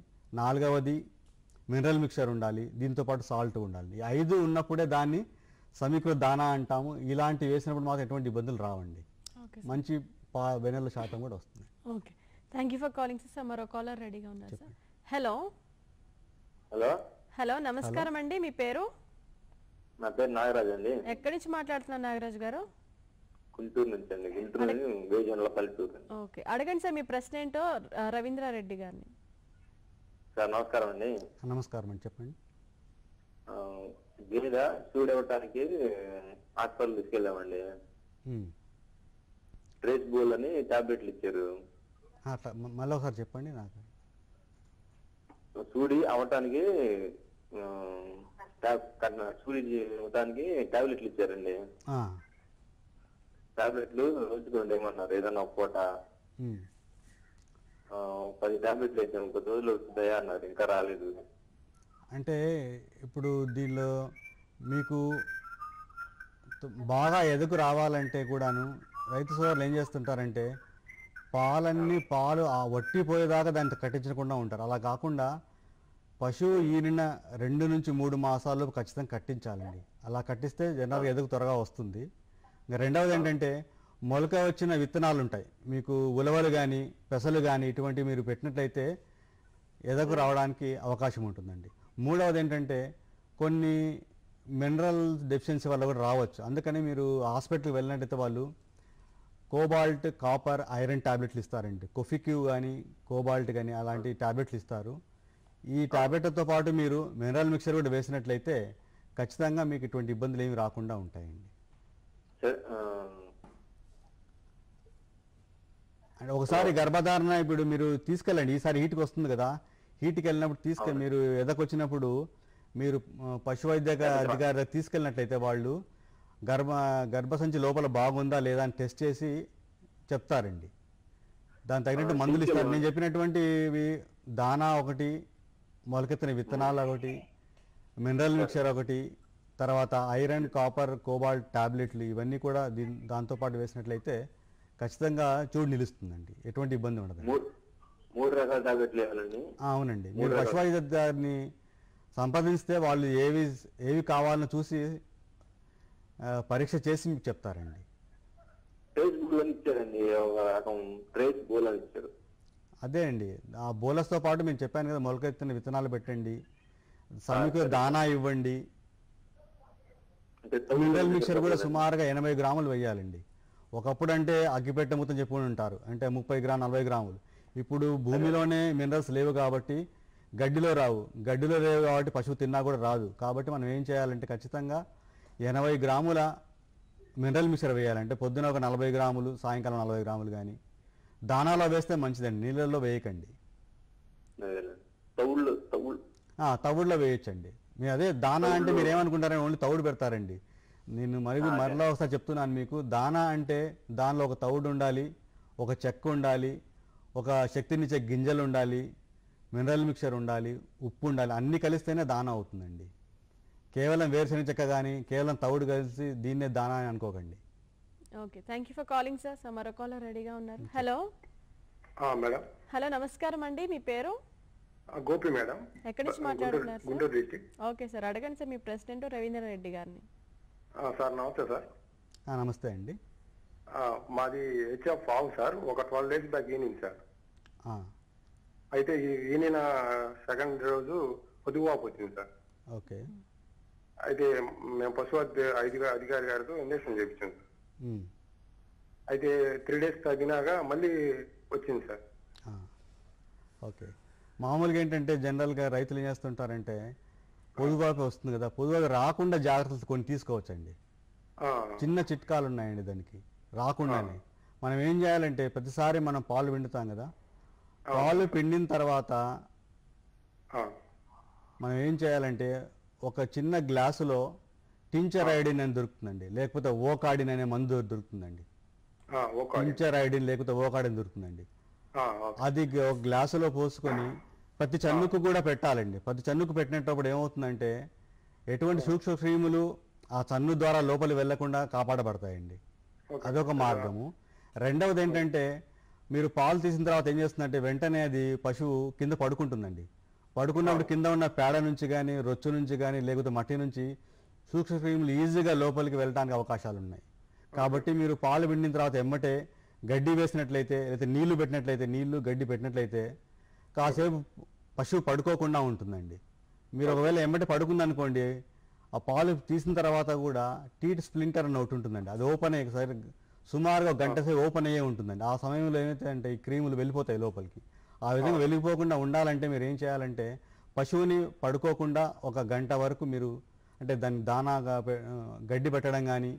నాలుగవది మినరల్ మిక్చర్ ఉండాలి, దీంతోపాటు సాల్ట్ ఉండాలి. 5 ఉన్నప్పుడే దాన్ని సమీకృత దానా అంటాము. ఇలాంటివి వేసినప్పుడు మాత్రం ఎటువంటి ఇబ్బందులు రావండి, మంచి వెన్నెల శాతం కూడా వస్తుంది. Okay, thank you for calling sir. మరో కాలర్ రెడీగా ఉన్నారు సార్. హలో హలో హలో నమస్కారం అండి, మీ పేరు? నా పేరు నాగరాజ్ అండి. ఎక్కడి నుంచి మాట్లాడుతున్నారు నాగరాజ్ గారు? గుంటూరు నుంచి అండి. గుంటూరు వేజన్ల పల్లెటూరు. ఓకే, అడగండి సార్ మీ ప్రశ్న ఏంటో రవీంద్రారెడ్డి గారిని. సార్ నమస్కారం అండి. నమస్కారం అండి, చెప్పండి. గేదె చూడవటానికి హాస్పిటల్ తీసుకెళ్ళామండి. ట్రేస్ బోల్ అని టాబ్లెట్లు ఇచ్చారు. మళ్ళీ ఒకసారి చెప్పండి. నాకు చూడి అవటానికి చూడి అవటానికి టాబ్లెట్లు ఇచ్చారండి. టాబ్లెట్లు రోజుకు 2 ఏమన్నారు, ఏదన్నా ఒక పూట 10 టాబ్లెట్లు వేసాము. 10 రోజులు వస్తుందయా అన్నారు, ఇంకా రాలేదు. అంటే ఇప్పుడు దీనిలో మీకు బాగా ఎదుగు రావాలంటే కూడాను రైతు సోదరులు ఏం చేస్తుంటారంటే పాలు వట్టిపోయేదాకా దాన్ని కట్టించకుండా ఉంటారు. అలా కాకుండా పశువు ఈనిన 2 నుంచి 3 మాసాలు ఖచ్చితంగా కట్టించాలండి. అలా కట్టిస్తే జనరల్గా ఎదుగు త్వరగా వస్తుంది. ఇంకా రెండవది ఏంటంటే మొలక వచ్చిన విత్తనాలు ఉంటాయి మీకు, ఉలవలు కానీ పెసలు కానీ ఇటువంటివి మీరు పెట్టినట్లయితే ఎదకు రావడానికి అవకాశం ఉంటుందండి. మూడవది ఏంటంటే కొన్ని మినరల్ డెఫిషియన్సీ వల్ల కూడా రావచ్చు. అందుకని మీరు హాస్పిటల్కి వెళ్ళినట్టయితే వాళ్ళు కోబాల్ట్, కాపర్, ఐరన్ టాబ్లెట్లు ఇస్తారండి. కొఫిక్యూ కానీ కోబాల్ట్ కానీ అలాంటి టాబ్లెట్లు ఇస్తారు. ఈ టాబ్లెట్లతో పాటు మీరు మినరల్ మిక్చర్ కూడా వేసినట్లయితే ఖచ్చితంగా మీకు ఇటువంటి ఇబ్బందులు ఏమి రాకుండా ఉంటాయండి. అండ్ ఒకసారి గర్భధారణ ఇప్పుడు మీరు తీసుకెళ్ళండి. ఈసారి హీట్కి వస్తుంది కదా, హీట్కి వెళ్ళినప్పుడు మీరు ఎదకొచ్చినప్పుడు మీరు పశు వైద్య అధికారి తీసుకెళ్ళినట్లయితే వాళ్ళు గర్భసంచి లోపల బాగుందా లేదా అని టెస్ట్ చేసి చెప్తారండి. దాని తగినట్టు మందులు ఇస్తారు. నేను చెప్పినటువంటి దానా ఒకటి, మొలకెత్తిన విత్తనాలు ఒకటి, మినరల్ మిక్చర్ ఒకటి, తర్వాత ఐరన్, కాపర్, కోబాల్ట్ టాబ్లెట్లు ఇవన్నీ కూడా దాంతోపాటు వేసినట్లయితే ఖచ్చితంగా చూడు నిలుస్తుందండి, ఎటువంటి ఇబ్బంది ఉండదు. 3 రకాల టాబ్లెట్లు ఇవ్వాలండి? అవునండి. మీరు పశు వైద్యుని సంప్రదిస్తే వాళ్ళు ఏవి కావాలని చూసి పరీక్ష చేసి మీకు చెప్తారండి. అదే అండి, ఆ బోలస్తో పాటు మేము చెప్పాను కదా, మొలకెత్తిన విత్తనాలు పెట్టండి, సమీకృత దానా ఇవ్వండి, మినరల్ మిక్చర్ కూడా సుమారుగా 80 గ్రాములు వేయాలండి. ఒకప్పుడు అంటే అగ్గిపెట్టె మొత్తం చెప్పుకుని ఉంటారు, అంటే 30 గ్రాములు 40 గ్రాములు. ఇప్పుడు భూమిలోనే మినరల్స్ లేవు కాబట్టి గడ్డిలో రావు, గడ్డిలో లేవు కాబట్టి పశువు తిన్నా కూడా రాదు. కాబట్టి మనం ఏం చేయాలంటే ఖచ్చితంగా 80 గ్రాముల మినరల్ మిక్చర్ వేయాలంటే పొద్దున ఒక 40 గ్రాములు, సాయంకాలం 40 గ్రాములు కానీ దానాలో వేస్తే మంచిదండి, నీళ్ళల్లో వేయకండి. తవుడులో వేయచ్చండి. మీరు అదే దానా అంటే మీరు ఏమనుకుంటారని ఓన్లీ తవుడు పెడతారండి. నేను మరలా ఒకసారి చెప్తున్నాను మీకు, దానా అంటే దానిలో ఒక తవుడు ఉండాలి, ఒక చెక్క ఉండాలి, ఒక శక్తినిచ్చే గింజలు ఉండాలి, మినరల్ మిక్చర్ ఉండాలి, ఉప్పు ఉండాలి, అన్నీ కలిస్తేనే దానా అవుతుందండి. కేవలం వేరుశనగ చెక్క కానీ కేవలం తవుడు కలిసి దీన్నే దానా అని అనుకోకండి. Okay, thank you for calling sir. మరో కాలర్ రెడీగా ఉన్నారు. Hello madam. హలో, నమస్కారం అండి, మీ పేరు? గోపి మేడం. ఎక్కడి నుంచి మాట్లాడుతున్నారు sir? Guntur district. Okay sir, అడగండి సార్ మీ ప్రెసిడెంట్ రవీంద్ర రెడ్డి గారిని. సార్ నమస్తే సార్. నమస్తే అండి. మాది హెచ్ఎఫ్ ఆవు సార్, ఒక 12 days బ్యాక్ ఈనింది సార్. అయితే ఈనిన సెకండ్ రోజు పొదుగువాపు వచ్చింది సార్. ఓకే. అయితే మేము పశు అధికారి గారితో ఇంజక్షన్ చేయించాం సార్. అయితే 3 days తగ్గినాక మళ్ళీ వచ్చింది సార్. ఓకే. మామూలుగా ఏంటంటే జనరల్గా రైతులు ఏం చేస్తుంటారంటే పొదుగువాపు వస్తుంది కదా, పొదుగువాపు రాకుండా జాగ్రత్తలు కొన్ని తీసుకోవచ్చండి. చిన్న చిట్కాలు ఉన్నాయండి దానికి రాకుండానే. మనం ఏం చేయాలంటే ప్రతిసారి మనం పాలు పిండుతాం కదా, పాలు పిండిన తర్వాత మనం ఏం చేయాలంటే ఒక చిన్న గ్లాసులో టించర్ ఐడిన్ అని దొరుకుతుందండి, లేకపోతే ఓకాడిన్ అనే మందు దొరుకుతుందండి. టించర్ ఐడిన్ లేకపోతే ఓకాడిన్ దొరుకుతుందండి. అది ఒక గ్లాసులో పోసుకొని ప్రతి చన్నుకు కూడా పెట్టాలండి. ప్రతి చన్నుకు పెట్టినప్పుడు ఏమవుతుందంటే ఎటువంటి సూక్ష్మ క్రిములు ఆ చన్ను ద్వారా లోపలి వెళ్లకుండా కాపాడబడతాయండి. అదొక మార్గము. రెండవది ఏంటంటే మీరు పాలు తీసిన తర్వాత ఏం చేస్తుందంటే వెంటనే అది పశువు కింద పడుకుంటుందండి. పడుకున్నప్పుడు కింద ఉన్న పేడ నుంచి కానీ రొచ్చు నుంచి కానీ లేకపోతే మట్టి నుంచి సూక్ష్మక్రిములు ఈజీగా లోపలికి వెళ్ళడానికి అవకాశాలు ఉన్నాయి. కాబట్టి మీరు పాలు పిండిన తర్వాత ఎమ్మటే గడ్డి వేసినట్లయితే లేకపోతే నీళ్లు పెట్టినట్లయితే, నీళ్లు గడ్డి పెట్టినట్లయితే కాసేపు పశువు పడుకోకుండా ఉంటుందండి. మీరు ఒకవేళ ఎమ్మటే పడుకుందనుకోండి, ఆ పాలు తీసిన తర్వాత కూడా టీట్ స్ప్లింటర్ అని ఒకటి ఉంటుందండి, అది ఓపెన్ అయ్యే సుమారుగా గంట సేపు ఓపెన్ అయ్యే ఉంటుందండి. ఆ సమయంలో ఏమైతే అంటే ఈ క్రీములు వెళ్ళిపోతాయి లోపలికి. ఆ విధంగా వెళ్ళిపోకుండా ఉండాలంటే మీరు ఏం చేయాలంటే పశువుని పడుకోకుండా ఒక గంట వరకు మీరు అంటే దాన్ని దానాగా గడ్డి పెట్టడం కానీ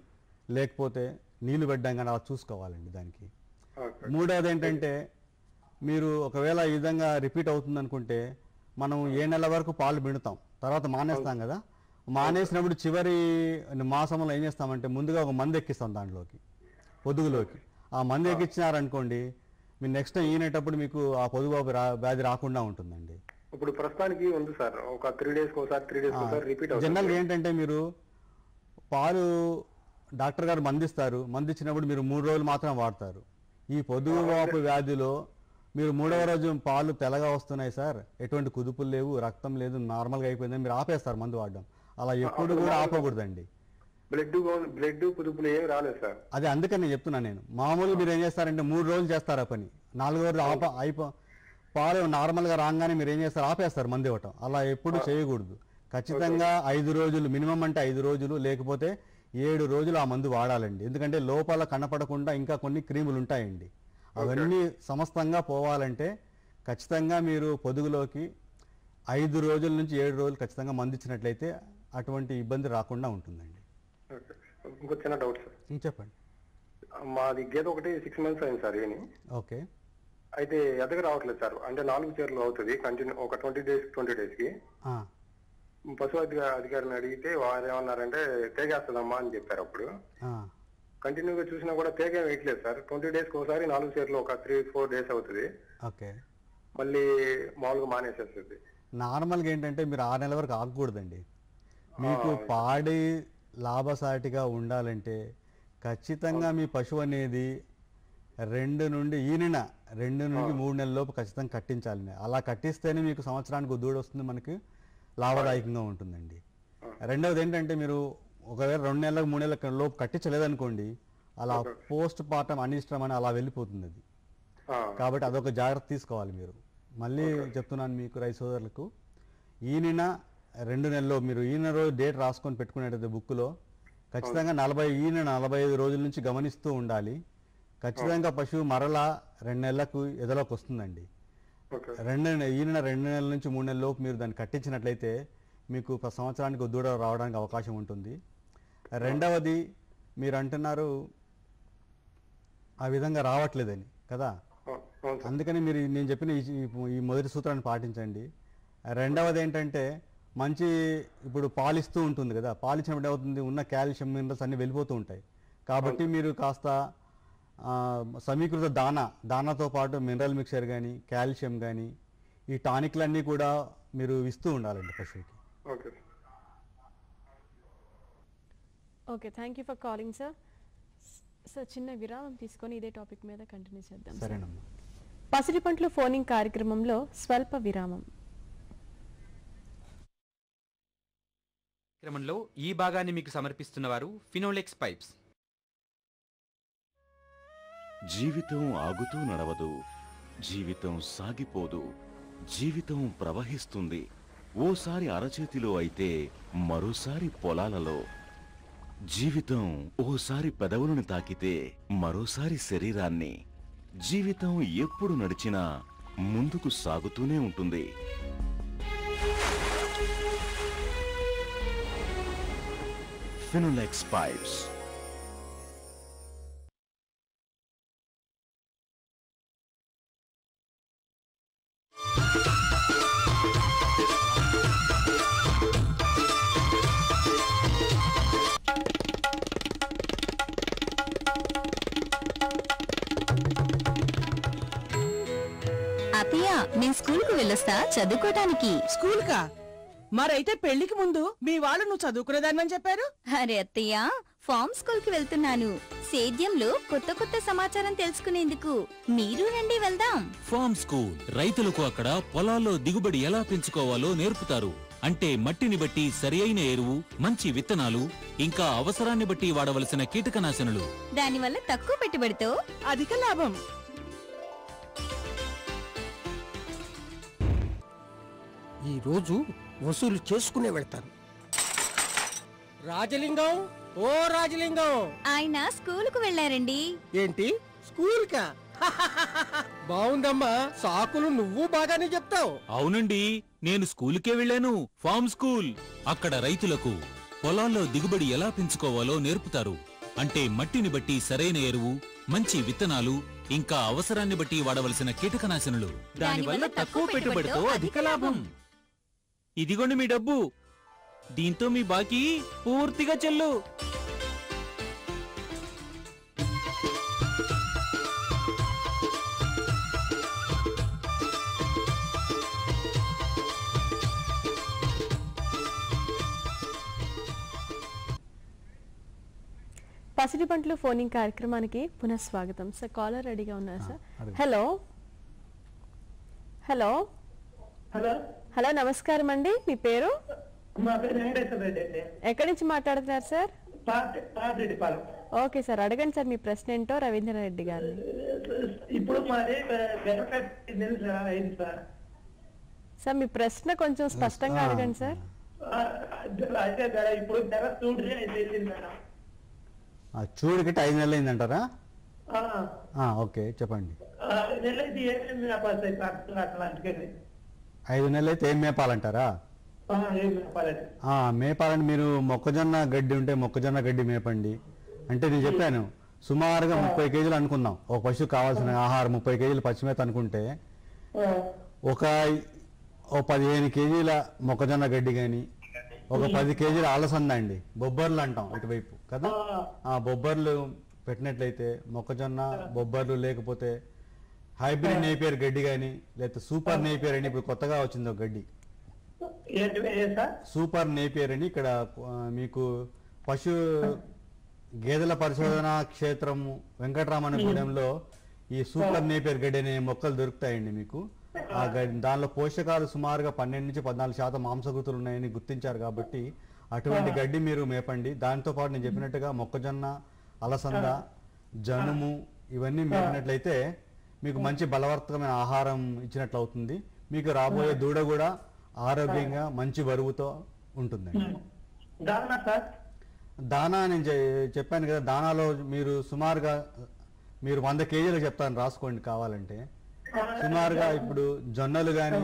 లేకపోతే నీళ్లు పెట్టడం కానీ అలా చూసుకోవాలండి దానికి. మూడవది ఏంటంటే మీరు ఒకవేళ ఈ విధంగా రిపీట్ అవుతుంది అనుకుంటే మనం ఏ నెల వరకు పాలు పిండుతాం, తర్వాత మానేస్తాం కదా, మానేసినప్పుడు చివరి మాసంలో ఏం చేస్తామంటే ముందుగా ఒక మందు ఎక్కిస్తాం దాంట్లోకి, పొదుగులోకి. ఆ మందు ఎక్కించినారనుకోండి మీరు నెక్స్ట్ టైం ఈనేటప్పుడు మీకు ఆ పొదుగు వ్యాధి రాకుండా ఉంటుందండి. ఇప్పుడు ప్రస్తుతానికి ఉంది సార్, ఒక 3 days ఒకసారి 3 days ఒకసారి రిపీట్ అవుతుంది. జనరల్గా ఏంటంటే మీరు పాలు డాక్టర్ గారు మందిస్తారు, మందిచ్చినప్పుడు మీరు 3 రోజులు మాత్రం వాడతారు. ఈ పొదుగువాపు వ్యాధిలో మీరు 3వ రోజు పాలు తెల్లగా వస్తున్నాయి సార్, ఎటువంటి కుదుపులు లేవు, రక్తం లేదు, నార్మల్గా అయిపోయిందని మీరు ఆపేస్తారు మందు వాడడం. అలా ఎప్పుడు కూడా ఆపకూడదండి. బ్లడ్ కుదుపులు ఏమి రాలేదు సార్. అదే అందుకని నేను చెప్తున్నాను నేను. మామూలుగా మీరు ఏం చేస్తారంటే 3 రోజులు చేస్తారు ఆ పని, 4వ రోజు పాలు నార్మల్గా రాగానే మీరు ఏం చేస్తారు ఆపేస్తారు మందు ఇవ్వటం. అలా ఎప్పుడు చేయకూడదు. ఖచ్చితంగా 5 రోజులు మినిమం అంటే 5 రోజులు లేకపోతే 7 రోజులు ఆ మందు వాడాలండి. ఎందుకంటే లోపల కనపడకుండా ఇంకా కొన్ని క్రీములు ఉంటాయండి, అవన్నీ సమస్తంగా పోవాలంటే ఖచ్చితంగా మీరు పొదుగులోకి 5 రోజుల నుంచి 7 రోజులు ఖచ్చితంగా మందు ఇచ్చినట్లయితే అటువంటి ఇబ్బంది రాకుండా ఉంటుందండి. ఇంకో చిన్న డౌట్ సార్. చెప్పండి. మాది గేదె ఒకటి 6 months అయింది సార్. ఏని ఓకే. అయితే ఎదగ రావట్లేదు సార్, అంటే 4 చీరలు అవుతుంది కంటిన్యూ ఒక 20 days కి. పశు అధికారిని అడిగితే వారు ఏమన్నారంటే తేగేస్తుందమ్మా అని చెప్పారు. అప్పుడు కంటిన్యూగా చూసినా కూడా తేగ వేయట్లేదు సార్. 20 days ఒకసారి 4 చీరలు ఒక 3-4 days అవుతుంది, మళ్ళీ మామూలుగా మానేసేస్తుంది. నార్మల్గా ఏంటంటే మీరు 6 నెలల వరకు ఆగకూడదండి. మీకు పాడి లాభసాటిగా ఉండాలంటే ఖచ్చితంగా మీ పశువు అనేది 2 నుండి 3 నెలల లోపు ఖచ్చితంగా కట్టించాలి. అలా కట్టిస్తేనే మీకు సంవత్సరానికి దూడ వస్తుంది, మనకి లాభదాయకంగా ఉంటుందండి. రెండవది ఏంటంటే మీరు ఒకవేళ 2 నెలలకు 3 నెలల లోపు కట్టించలేదనుకోండి, అలా పోస్ట్ పార్టం అనిష్టం అని అలా వెళ్ళిపోతుంది అది. కాబట్టి అదొక జాగ్రత్త తీసుకోవాలి మీరు. మళ్ళీ చెప్తున్నాను మీకు రైతు సోదరులకు, ఈనిన 2 నెలల్లో మీరు ఈయన రోజు డేట్ రాసుకొని పెట్టుకునేటది బుక్లో ఖచ్చితంగా 45 రోజుల నుంచి గమనిస్తూ ఉండాలి. ఖచ్చితంగా పశువు మరలా 2 నెలలకు ఎదలోకి వస్తుందండి. ఈయన 2 నెలల నుంచి 3 నెలల లోపు మీరు దాన్ని కట్టించినట్లయితే మీకు సంవత్సరానికి దూడ రావడానికి అవకాశం ఉంటుంది. రెండవది మీరు అంటున్నారు ఆ విధంగా రావట్లేదని కదా, అందుకని మీరు నేను చెప్పిన ఈ మొదటి సూత్రాన్ని పాటించండి. రెండవది ఏంటంటే మంచి ఇప్పుడు పాలిస్తూ ఉంటుంది కదా, పాలిచ్చినప్పుడు ఏమవుతుంది, ఉన్న కాల్షియం మినరల్స్ అన్నీ వెళ్ళిపోతూ ఉంటాయి. కాబట్టి మీరు కాస్త సమీకృత దానాతో పాటు మినరల్ మిక్చర్ కానీ కాల్షియం కానీ ఈ టానిక్లన్నీ కూడా మీరు ఇస్తూ ఉండాలండి పశువుకి. Okay, thank you for calling sir. Sir చిన్న విరామం తీసుకొని ఇదే టాపిక్ మీద కంటిన్యూ చేద్దాం. సరేనమ్మా. పసిడి పంటలు ఫోనింగ్ కార్యక్రమంలో స్వల్ప విరామం. కార్యక్రమంలో ఈ భాగాన్ని మీకు సమర్పిస్తున్నవారు ఫినోలెక్స్ పైప్స్. జీవితం ఆగుతూ నడవదు, జీవితం సాగిపోదు, జీవితం ప్రవహిస్తుంది. ఓసారి అరచేతిలో అయితే మరోసారి పొలాలలో. జీవితం ఓసారి పెదవులను తాకితే మరోసారి శరీరాన్ని. జీవితం ఎప్పుడు నడిచినా ముందుకు సాగుతూనే ఉంటుంది. ఫినోలెక్స్ పైప్స్. అత్తయ్య, నేను స్కూల్ కు వెళ్ళొస్తా చదువుకోటానికి. స్కూల్ కా? మరైతే పెళ్లికి ముందు మీ వాళ్ళు నువ్వు చదువుకునేదాన్ని చెప్పారు. అరే అత్తయ్య, ఫార్మ్ స్కూల్ కి వెళ్తున్నాను. సేద్యంలో కొత్త కొత్త సమాచారం తెలుసుకునేందుకు. మీరు రండి, వెళ్దాం. ఫార్మ్ స్కూల్ రైతులకు అక్కడ పొలాల్లో దిగుబడి ఎలా పెంచుకోవాలో నేర్పుతారు. అంటే మట్టిని బట్టి సరియైన ఎరువు, మంచి విత్తనాలు, ఇంకా అవసరాన్ని బట్టి వాడవలసిన కీటకనాశనలు. దానివల్ల తక్కువ పెట్టుబడితో అధిక లాభం. ఈ రోజు వసూలు చేసుకునే వెళ్తాను. రాజలింగం, ఓ రాజలింగం. ఆయన స్కూల్ కు వెళ్ళారండి. ఏంటి, స్కూల్ కా? బాగుందమ్మా, సాకులు నువ్వు బాగానే చెప్తావు. అవునండి, నేను స్కూలుకే వెళ్ళాను. Farm school. అక్కడ రైతులకు పొలాల్లో దిగుబడి ఎలా పెంచుకోవాలో నేర్పుతారు. అంటే మట్టిని బట్టి సరైన ఎరువు, మంచి విత్తనాలు, ఇంకా అవసరాన్ని బట్టి వాడవలసిన కీటకనాశనలు. దానివల్ల తక్కువ పెట్టుబడితో అధిక లాభం. ఇదిగోండి మీ డబ్బు. దీంతో మీ బాకీ పూర్తిగా చెల్లు. పసిడి పంటలు ఫోనింగ్ కార్యక్రమానికి పునఃస్వాగతం. సార్ కాలర్ రెడీగా ఉన్నారు sir. Hello hello hello hello నమస్కారం అండి, మీ పేరు? మా పేరు వెంకటేశ్వర రెడ్డి అండి. ఎక్కడి నుంచి మాట్లాడుతున్నారు సార్? పాపిరెడ్డిపాలెం. ఓకే సార్, అడగండి సార్ మీ ప్రశ్న ఏంటో రవీంద్ర రెడ్డి గారిని. ఇప్పుడు మాది అయింది సార్. సార్ మీ ప్రశ్న కొంచెం స్పష్టంగా అడగండి సార్. అయితే ఇప్పుడు ధర చూడ్రి వెళ్ళింది మేడం. చూడుకి 5 నెలలు అయిందంటారా? ఓకే, చెప్పండి. 5 నెలలు అయితే ఏం మేపాలంటారా? మేపాలంటే మీరు మొక్కజొన్న గడ్డి ఉంటే మొక్కజొన్న గడ్డి మేపండి. అంటే నేను చెప్పాను సుమారుగా 30 కేజీలు అనుకుందాం. ఒక పశువు కావాల్సిన ఆహారం 30 కేజీలు పచ్చిమేత అనుకుంటే ఒక 15 కేజీల మొక్కజొన్న గడ్డి కానీ, ఒక 10 కేజీల అలసంద అండి, బొబ్బర్లు అంటాం ఇటువైపు కదా, ఆ బొబ్బర్లు పెట్టినట్లయితే మొక్కజొన్న బొబ్బర్లు, లేకపోతే హైబ్రిడ్ నేపియర్ గడ్డి కానీ, లేకపోతే సూపర్ నేపియర్ అని ఇప్పుడు కొత్తగా వచ్చింది ఒక గడ్డి, సూపర్ నేపియర్ అని. ఇక్కడ మీకు పశు గేదెల పరిశోధన క్షేత్రము వెంకటరామన్నగూడెంలో ఈ సూపర్ నేపియర్ గడ్డి అనే మొక్కలు దొరుకుతాయండి మీకు. ఆ గడ్డి దానిలో పోషకాలు సుమారుగా 12 నుంచి 14% మాంసకృతులు ఉన్నాయని గుర్తించారు. కాబట్టి అటువంటి గడ్డి మీరు మేపండి. దాంతో పాటు నేను చెప్పినట్టుగా మొక్కజొన్న, అలసంద, జనుము ఇవన్నీ మేపినట్లయితే మీకు మంచి బలవర్తకమైన ఆహారం ఇచ్చినట్లు అవుతుంది. మీకు రాబోయే దూడ కూడా ఆరోగ్యంగా మంచి బరువుతో ఉంటుందండి. దానా నేను చెప్పాను కదా, దానాలో మీరు సుమారుగా మీరు 100 కేజీలు చెప్తాను, రాసుకోండి కావాలంటే. సుమారుగా ఇప్పుడు జొన్నలు కానీ,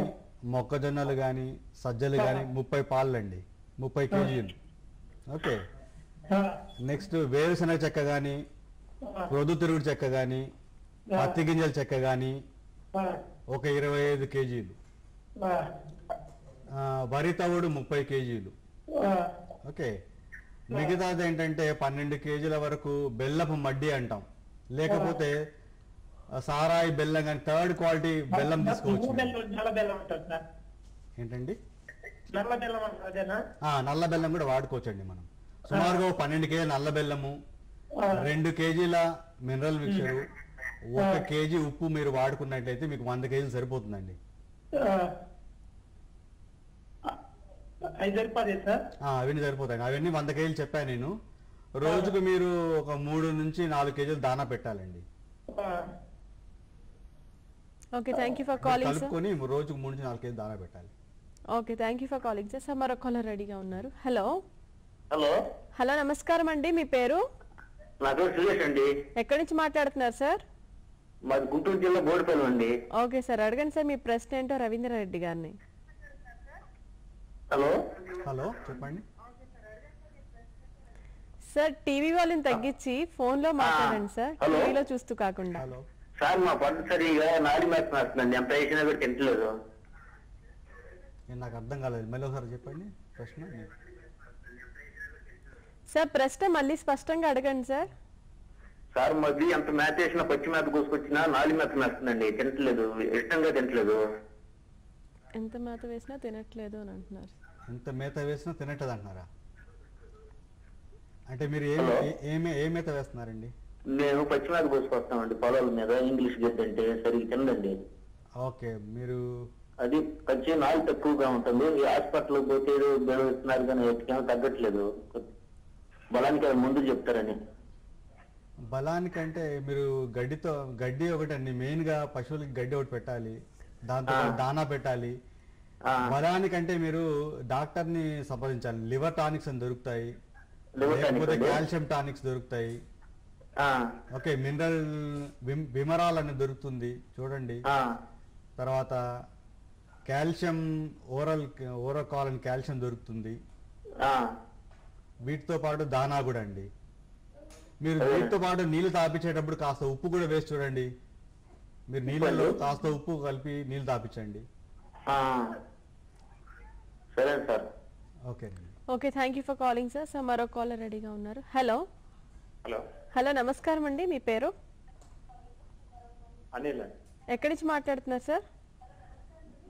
మొక్కజొన్నలు కానీ, సజ్జలు కానీ 30 పాలండి, 30 కేజీలు. ఓకే. నెక్స్ట్ వేరుశనగ చెక్క కానీ, ప్రొద్దుతిరుగుడు చెక్క కానీ, పత్తి గింజల చెక్క కానీ ఒక 25 కేజీలు. వరి తవుడు 30 కేజీలు. ఓకే. మిగతాది ఏంటంటే 12 కేజీల వరకు బెల్లపు మడ్డి అంటాం, లేకపోతే సారాయి బెల్లం కానీ థర్డ్ క్వాలిటీ బెల్లం తీసుకోవచ్చు. ఏంటండి? నల్ల బెల్లం కూడా వాడుకోవచ్చండి మనం. సుమారుగా 12 కేజీల నల్ల బెల్లము, 2 కేజీల మినరల్ మిక్చరు, 1 కేజీ ఉప్పు మీరు వాడుకున్నట్లయితే మీకు 100 కేజీలు సరిపోతుందండి. అవన్నీ సరిపోతాయి. అవన్నీ 100 కేజీలు చెప్పాను నేను. రోజుకు మీరు ఒక 3 నుంచి 4 కేజీలు దానా పెట్టాలండి. Okay, thank you for calling sir. కలుపుకొని రోజుకు 3 నుంచి 4 కేజీలు దానా పెట్టాలి. Okay, thank you for calling sir. Sir మరొక కాలర్ రెడీగా ఉన్నారు. హలో హలో హలో నమస్కారం అండి, మీ పేరు? నా పేరు సురేష్ అండి. ఎక్కడి నుంచి మాట్లాడుతున్నారు సార్? మాది గుంటూరు జిల్లా బోడిపల్లి అండి. ఓకే సార్, అడగండి సార్ మీ ప్రశ్న ఏంటో రవీంద్రారెడ్డి గారిని. హలో హలో చెప్పండి సార్. టీవీ వాళ్ళని తగ్గించి ఫోన్ లో మాట్లాడండి సార్, టీవీలో చూస్తూ కాకుండా. సార్ మా పంట సరిగా నాడి మేస్తున్నాండి, ఎంత వేసినా కూడా తింటలేదు. నాకు అర్థం కాలేదు, మళ్ళీ ఒకసారి చెప్పండి ప్రశ్న. సార్ ప్రశ్న మళ్ళీ స్పష్టంగా అడగండి సార్. సార్ మళ్ళీ ఎంత మేత వేసినా, పచ్చి మేత కోసుకొచ్చినా నాలి మేత మేస్తుందండి, తింటలేదు, ఇష్టంగా తింటలేదు. ఎంత మేత వేసినా తినట్లేదు అని అంటున్నారు. ఎంత మేత వేసినా తినట్లేదు అంటున్నారా? అంటే మీరు ఏ మేత వేస్తున్నారండి? నేను పచ్చి మేత కోసుకొస్తామండి పొలాల మీద. ఇంగ్లీష్ గడ్డి అంటే సరిగ్గా తినదండి. ఓకే. మీరు అది పచ్చి నాలు తక్కువగా ఉంటుంది. ఈ హాస్పిటల్ పోతే ఇస్తున్నారు కానీ ఎట్టుకేమో తగ్గట్లేదు. బలానికి ముందు చెప్తారని. బలానికంటే మీరు గడ్డి ఒకటండి, మెయిన్ గా పశువులకి గడ్డి ఒకటి పెట్టాలి, దాంతో దానా పెట్టాలి. బలానికంటే మీరు డాక్టర్ ని సంప్రదించాలి. లివర్ టానిక్స్ అని దొరుకుతాయి, లేకపోతే కాల్షియం టానిక్స్ దొరుకుతాయి. ఓకే. మినరల్ విమరాల్ అని దొరుకుతుంది చూడండి. తర్వాత కాల్షియం ఓరకాల్ అని కాల్షియం దొరుకుతుంది. వీటితో పాటు దానా కూడా అండి. మీరు వీటితో పాటు నీళ్లు తాపించేటప్పుడు కాస్త ఉప్పు కూడా వేసి చూడండి. మీరు నీళ్ళలో కాస్త ఉప్పు కలిపి నీళ్లు తాపించండి. సరే sir. Okay okay, thank you for calling sir. Sir మరో కాలర్ రెడీగా ఉన్నారు. హలో హలో హలో నమస్కారం అండి, మీ పేరు? అనిల్. ఎక్కడి నుంచి మాట్లాడుతున్నారు సార్?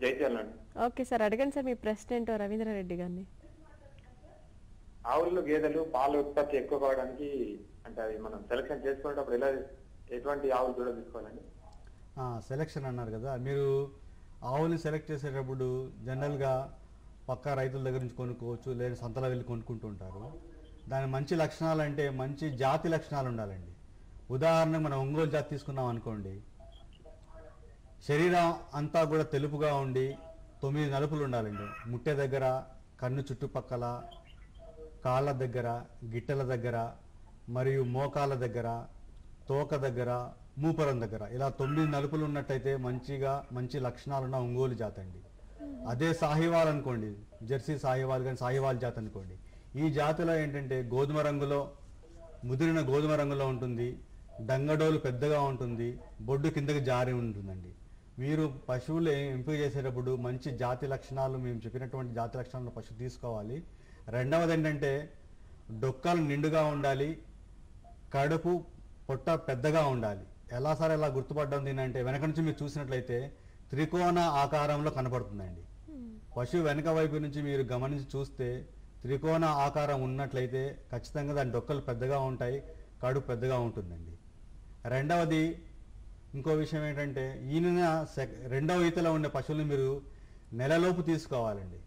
జైత్యాల. ఓకే సార్, అడగండి సార్ మీ ప్రశ్న ఏంటో రవీంద్రారెడ్డి గారిని. ఆవులు గేదెలు పాల ఉత్పత్తి ఎక్కువ కావడానికి అంటే అది మనం సెలక్షన్ చేసుకునేటప్పుడు ఎలా, ఎటువంటి ఆవులు కూడా తీసుకోవాలండి? సెలక్షన్ అన్నారు కదా, మీరు ఆవుని సెలెక్ట్ చేసేటప్పుడు జనరల్గా పక్కా రైతుల దగ్గర నుంచి కొనుక్కోవచ్చు, లేదా సంతలో వెళ్ళి కొనుక్కుంటూ ఉంటారు. దాని మంచి లక్షణాలు అంటే మంచి జాతి లక్షణాలు ఉండాలండి. ఉదాహరణకు మనం ఒంగోలు జాతి తీసుకున్నాం అనుకోండి, శరీరం అంతా కూడా తెలుపుగా ఉండి 9 నలుపులు ఉండాలండి. ముట్టె దగ్గర, కన్ను చుట్టుపక్కల, కాళ్ళ దగ్గర, గిట్టెల దగ్గర, మరియు మోకాళ్ళ దగ్గర, తోక దగ్గర, మూపరం దగ్గర, ఇలా 9 నలుపులు ఉన్నట్టయితే మంచి లక్షణాలున్న ఒంగోలు జాతి అండి. అదే సాహివాల్ అనుకోండి, జెర్సీ సాహివాల్ కానీ సాహివాల్ జాతి అనుకోండి, ఈ జాతిలో ఏంటంటే గోధుమ రంగులో, ముదిరిన గోధుమ రంగులో ఉంటుంది, డంగడోలు పెద్దగా ఉంటుంది, బొడ్డు కిందకి జారి ఉంటుందండి. మీరు పశువులు ఎంపిక చేసేటప్పుడు మంచి జాతి లక్షణాలు, మేము చెప్పినటువంటి జాతి లక్షణాలను పశువు తీసుకోవాలి. రెండవది ఏంటంటే డొక్కలు నిండుగా ఉండాలి, కడుపు పొట్ట పెద్దగా ఉండాలి. ఎలా గుర్తుపడ్డం అంటే వెనక నుంచి మీరు చూసినట్లయితే త్రికోణ ఆకారంలో కనపడుతుందండి. పశువు వెనక వైపు నుంచి మీరు గమనించి చూస్తే త్రికోణ ఆకారం ఉన్నట్లయితే ఖచ్చితంగా దాని డొక్కలు పెద్దగా ఉంటాయి, కడుపు పెద్దగా ఉంటుందండి. రెండవది ఇంకో విషయం ఏంటంటే రెండవ ఈతలో ఉండే పశువులను మీరు నెలలోపు తీసుకోవాలండి.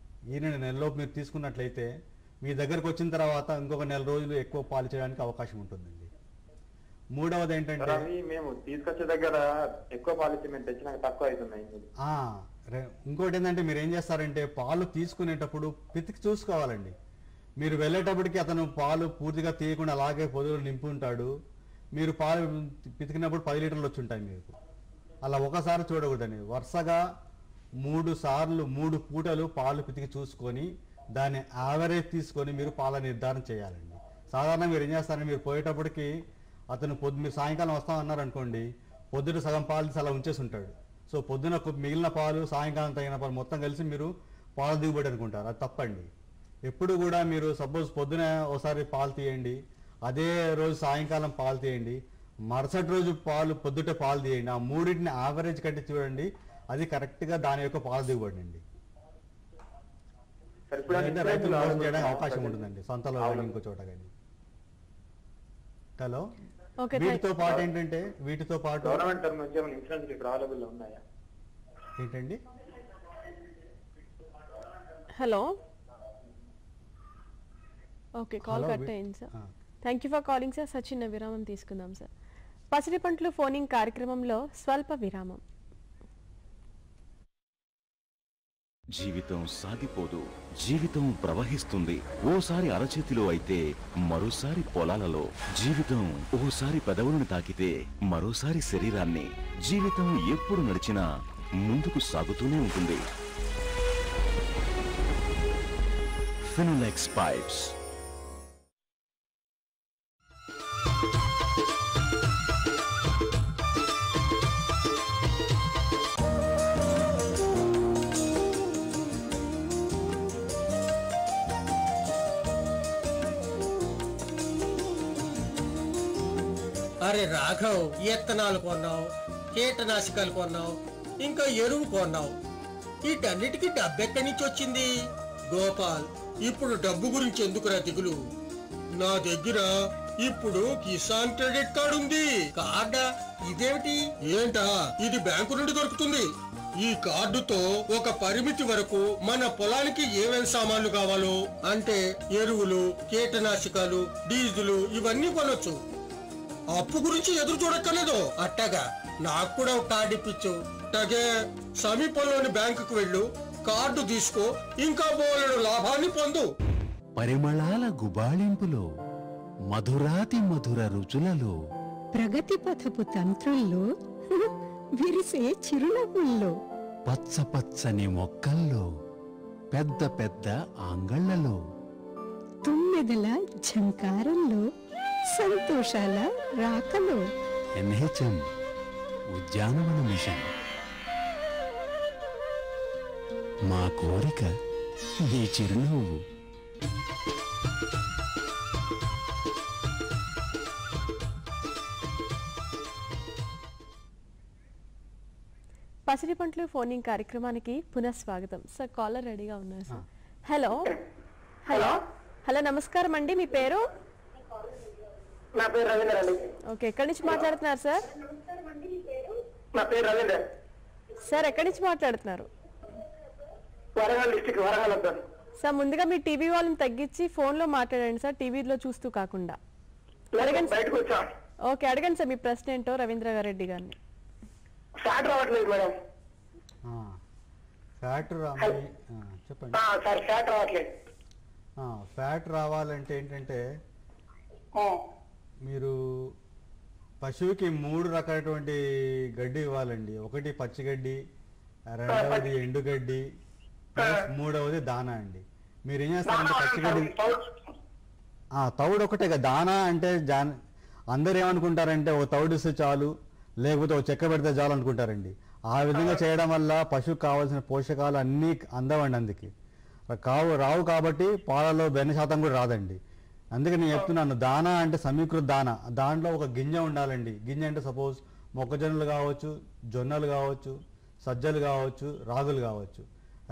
నెలలోపు మీరు తీసుకున్నట్లయితే మీ దగ్గరకు వచ్చిన తర్వాత ఇంకొక 4 రోజులు ఎక్కువ పాలు చేయడానికి అవకాశం ఉంటుందండి. మూడవది ఏంటంటే మేము తీసుకొచ్చే దగ్గర ఎక్కువ పాలు ఇచ్చి మేము తెచ్చినాక తక్కువ అవుతున్నాయి. ఇంకోటి ఏంటంటే మీరు ఏం చేస్తారంటే పాలు తీసుకునేటప్పుడు పితికి చూసుకోవాలండి. మీరు వెళ్ళేటప్పటికి అతను పాలు పూర్తిగా తీయకుండా అలాగే పొదులు నింపుంటాడు. మీరు పాలు పితికినప్పుడు 10 లీటర్లు వచ్చి ఉంటాయి మీకు. అలా ఒకసారి చూడకూడదండి, వరుసగా 3 సార్లు 3 పూటలు పాలు పితికి చూసుకొని దాన్ని యావరేజ్ తీసుకొని మీరు పాల నిర్ధారణ చేయాలండి. సాధారణంగా మీరు ఏం చేస్తారంటే, మీరు పోయేటప్పటికి అతను మీరు సాయంకాలం వస్తామన్నారు అనుకోండి, పొద్దున సగం పాలు అలా ఉంచేసి ఉంటాడు. సో పొద్దున మిగిలిన పాలు, సాయంకాలం తగిన పాలు మొత్తం కలిసి మీరు పాల దిగుబడి అనుకుంటారు. అది తప్పండి. ఎప్పుడు కూడా మీరు సపోజ్ పొద్దున ఒకసారి పాలు తీయండి, అదే రోజు సాయంకాలం పాలు తీయండి, మరుసటి రోజు పొద్దుట పాలు తీయండి. ఆ మూడింటిని యావరేజ్ కట్టి చూడండి, అది కరెక్ట్గా దాని యొక్క పాల దిగుబడి అండి. రైతులు మోసం చేయడానికి అవకాశం ఉంటుందండి, సొంతలో ఇంకో చోట కానీ. హలో, వీటితో పాటు ఏంటంటే ఏంటండి, హలో, ఓకే, కాల్ కట్ అయింది సార్. Thank you for calling sir. సచిన్న విరామం తీసుకుందాం సార్. పసిడి పంటలు ఫోనింగ్ కార్యక్రమంలో స్వల్ప విరామం. జీవితం సాగిపోదు, జీవితం ప్రవహిస్తుంది. ఓసారి అరచేతిలో అయితే మరోసారి పొలాలలో. జీవితం ఓసారి పెదవులను తాకితే మరోసారి శరీరాన్ని. జీవితం ఎప్పుడు నడిచినా ముందుకు సాగుతూనే ఉంటుంది. ఫినోలెక్స్ పైప్స్. అరే రాఘవ్, విత్తనాలు కొన్నావు, కీటనాశకాలు కొన్నావు, ఇంకా ఎరువు కొన్నావు. వీటన్నిటికీ డబ్బు ఎక్కడి నుంచి వచ్చింది? గోపాల్, ఇప్పుడు డబ్బు గురించి ఎందుకురా దిగులు? నా దగ్గర ఇప్పుడు కిసాన్ క్రెడిట్ కార్డు ఉంది. కార్డా? ఇదేమిటి? ఏంటా, ఇది బ్యాంకు నుండి దొరుకుతుంది. ఈ కార్డుతో ఒక పరిమితి వరకు మన పొలానికి ఏమేం సామాన్లు కావాలో, అంటే ఎరువులు, కీటనాశకాలు, డీజిల్, ఇవన్నీ కొనొచ్చు. అప్పు గురించి ఎదురు చూడక్కర్లేదు. అట్టగా నాకు కూడా ఒక కార్డు ఇప్పించు. అట్టాగే సమీపంలోని బ్యాంకుకు వెళ్ళు, కార్డు తీసుకో, ఇంకా బోలెడు లాభాన్ని పొందు. పరిమళాల గుబాళింపులో, మధురాతి మధుర రుచులలో, ప్రగతి పథపు తంత్రుల్లో, విరిసే చిరునవ్వుల్లో, పచ్చ పచ్చని మొక్కల్లో, పెద్ద పెద్ద ఆంగళ్లలో, తుమ్మెదల ఝంకారంలో, సంతోషాల రాకలో. ఎన్హెచ్ఎం ఉద్యానవన మిషన్. మా కోరిక నీ చిరునవ్వు. పసిడి పంటలు ఫోనింగ్ కార్యక్రమానికి పునఃస్వాగతం సార్. కాలర్ రెడీగా ఉన్నారు సార్. హలో హలో హలో, నమస్కారం అండి, మీ పేరు? నా పేరు రవీంద్ర అండి. ఓకే, ఎక్కడి నుంచి మాట్లాడుతున్నారు సార్? నా పేరు రవీంద్ర సార్. ఎక్కడి నుంచి మాట్లాడుతున్నారు? Warangal district, Warangal sir. ముందుగా మీ టీవీ వాల్యూమ్ తగ్గించి ఫోన్ లో మాట్లాడండి సార్, టీవీలో చూస్తూ కాకుండా. అడగండి. ఓకే, అడగండి సార్, మీ ప్రశ్న ఏంటో రవీంద్ర రెడ్డి గారిని. ఫ్యాట్ రావట్లేదు మేడం. ఫ్యాట్ చెప్పండి. ఫ్యాట్ రావట్లేదు. ఫ్యాట్ రావాలంటే ఏంటంటే, మీరు పశువుకి 3 రకాలటువంటి గడ్డి ఇవ్వాలండి. ఒకటి పచ్చిగడ్డి, రెండవది ఎండుగడ్డి, మూడవది దానా అండి. మీరు ఏం చేస్తారంటే పచ్చిగడ్డి, తౌడు ఒకటే కదా. దానా అంటే అందరు ఏమనుకుంటారంటే ఓ తౌడు ఇస్తే చాలు, లేకపోతే ఓ చెక్క పెడితే చాలు అనుకుంటారండి. ఆ విధంగా చేయడం వల్ల పశువుకు కావాల్సిన పోషకాలు అన్నీ అందవండి. అందుకే రావు కాబట్టి పాలలో బెన్న శాతం కూడా రాదండి. అందుకే నేను చెప్తున్నాను, దానా అంటే సమీకృత దానా. దాంట్లో ఒక గింజ ఉండాలండి. గింజ అంటే సపోజ్ మొక్కజొన్నలు కావచ్చు, జొన్నలు కావచ్చు, సజ్జలు కావచ్చు, రాగులు కావచ్చు.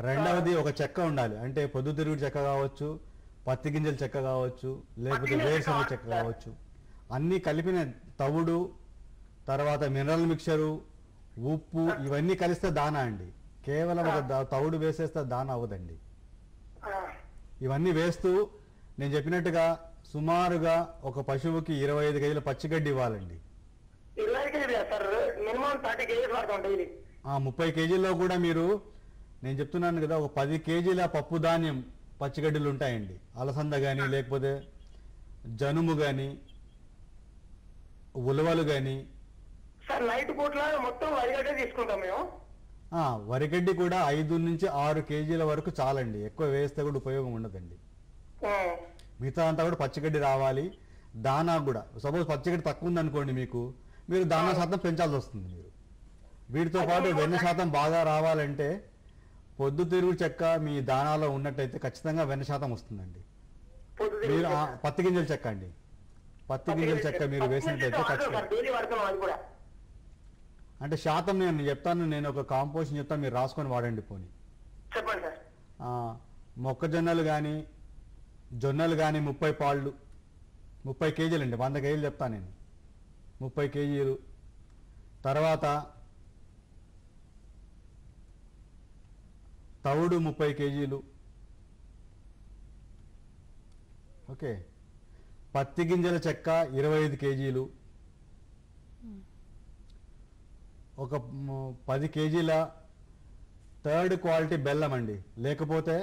రెండవది ఒక చెక్క ఉండాలి, అంటే పొద్దుతిరుగుడు చెక్క కావచ్చు, పత్తి గింజల చెక్క కావచ్చు, లేకపోతే వేరుశనగ చెక్క కావచ్చు. అన్నీ కలిపిన తవుడు, తర్వాత మినరల్ మిక్చరు, ఉప్పు, ఇవన్నీ కలిస్తే దానా అండి. కేవలం ఒక తవుడు వేసేస్తే దానా అవ్వదండి. ఇవన్నీ వేస్తూ నేను చెప్పినట్టుగా సుమారుగా ఒక పశువుకి 25 కేజీల పచ్చిగడ్డి ఇవ్వాలండి. 30 కేజీల్లో కూడా మీరు, నేను చెప్తున్నాను కదా, ఒక 10 కేజీల పప్పు ధాన్యం పచ్చిగడ్డలు ఉంటాయండి, అలసంద కానీ లేకపోతే జనుము కానీ ఉలవలు కానీ. సార్ నైట్ పూట్ల మొత్తం వరిగడ్డే తీసుకుంటాం మేము. వరిగడ్డి కూడా 5 నుంచి 6 కేజీల వరకు చాలండి, ఎక్కువ వేస్తే కూడా ఉపయోగం ఉండదండి. మిగతా అంతా కూడా పచ్చిగడ్డి రావాలి. దానా కూడా సపోజ్ పచ్చిగడ్డి తక్కువ ఉందనుకోండి మీకు, మీరు దానా శాతం పెంచాల్సి వస్తుంది. మీరు వీటితో పాటు వెన్న శాతం బాగా రావాలంటే పొద్దుతిరుగుడు చెక్క మీ దానాలో ఉన్నట్టయితే ఖచ్చితంగా వెన్న శాతం వస్తుందండి. మీరు పత్తి గింజల చెక్క అండి, పత్తి గింజల చెక్క మీరు వేసినట్టయితే ఖచ్చితంగా. అంటే శాతం నేను చెప్తాను, నేను ఒక కాంపోజిషన్ చెప్తాను, మీరు రాసుకొని వాడండి. పోనీ మొక్కజొన్నలు కానీ జొన్నలు కానీ 30 పాళ్ళు, 30 కేజీలు అండి, 100 కేజీలు చెప్తాను నేను, 30 కేజీలు. తర్వాత తవుడు 30 కేజీలు. ఓకే. పత్తి గింజల చెక్క 25 కేజీలు. ఒక 10 కేజీల థర్డ్ క్వాలిటీ బెల్లం అండి, లేకపోతే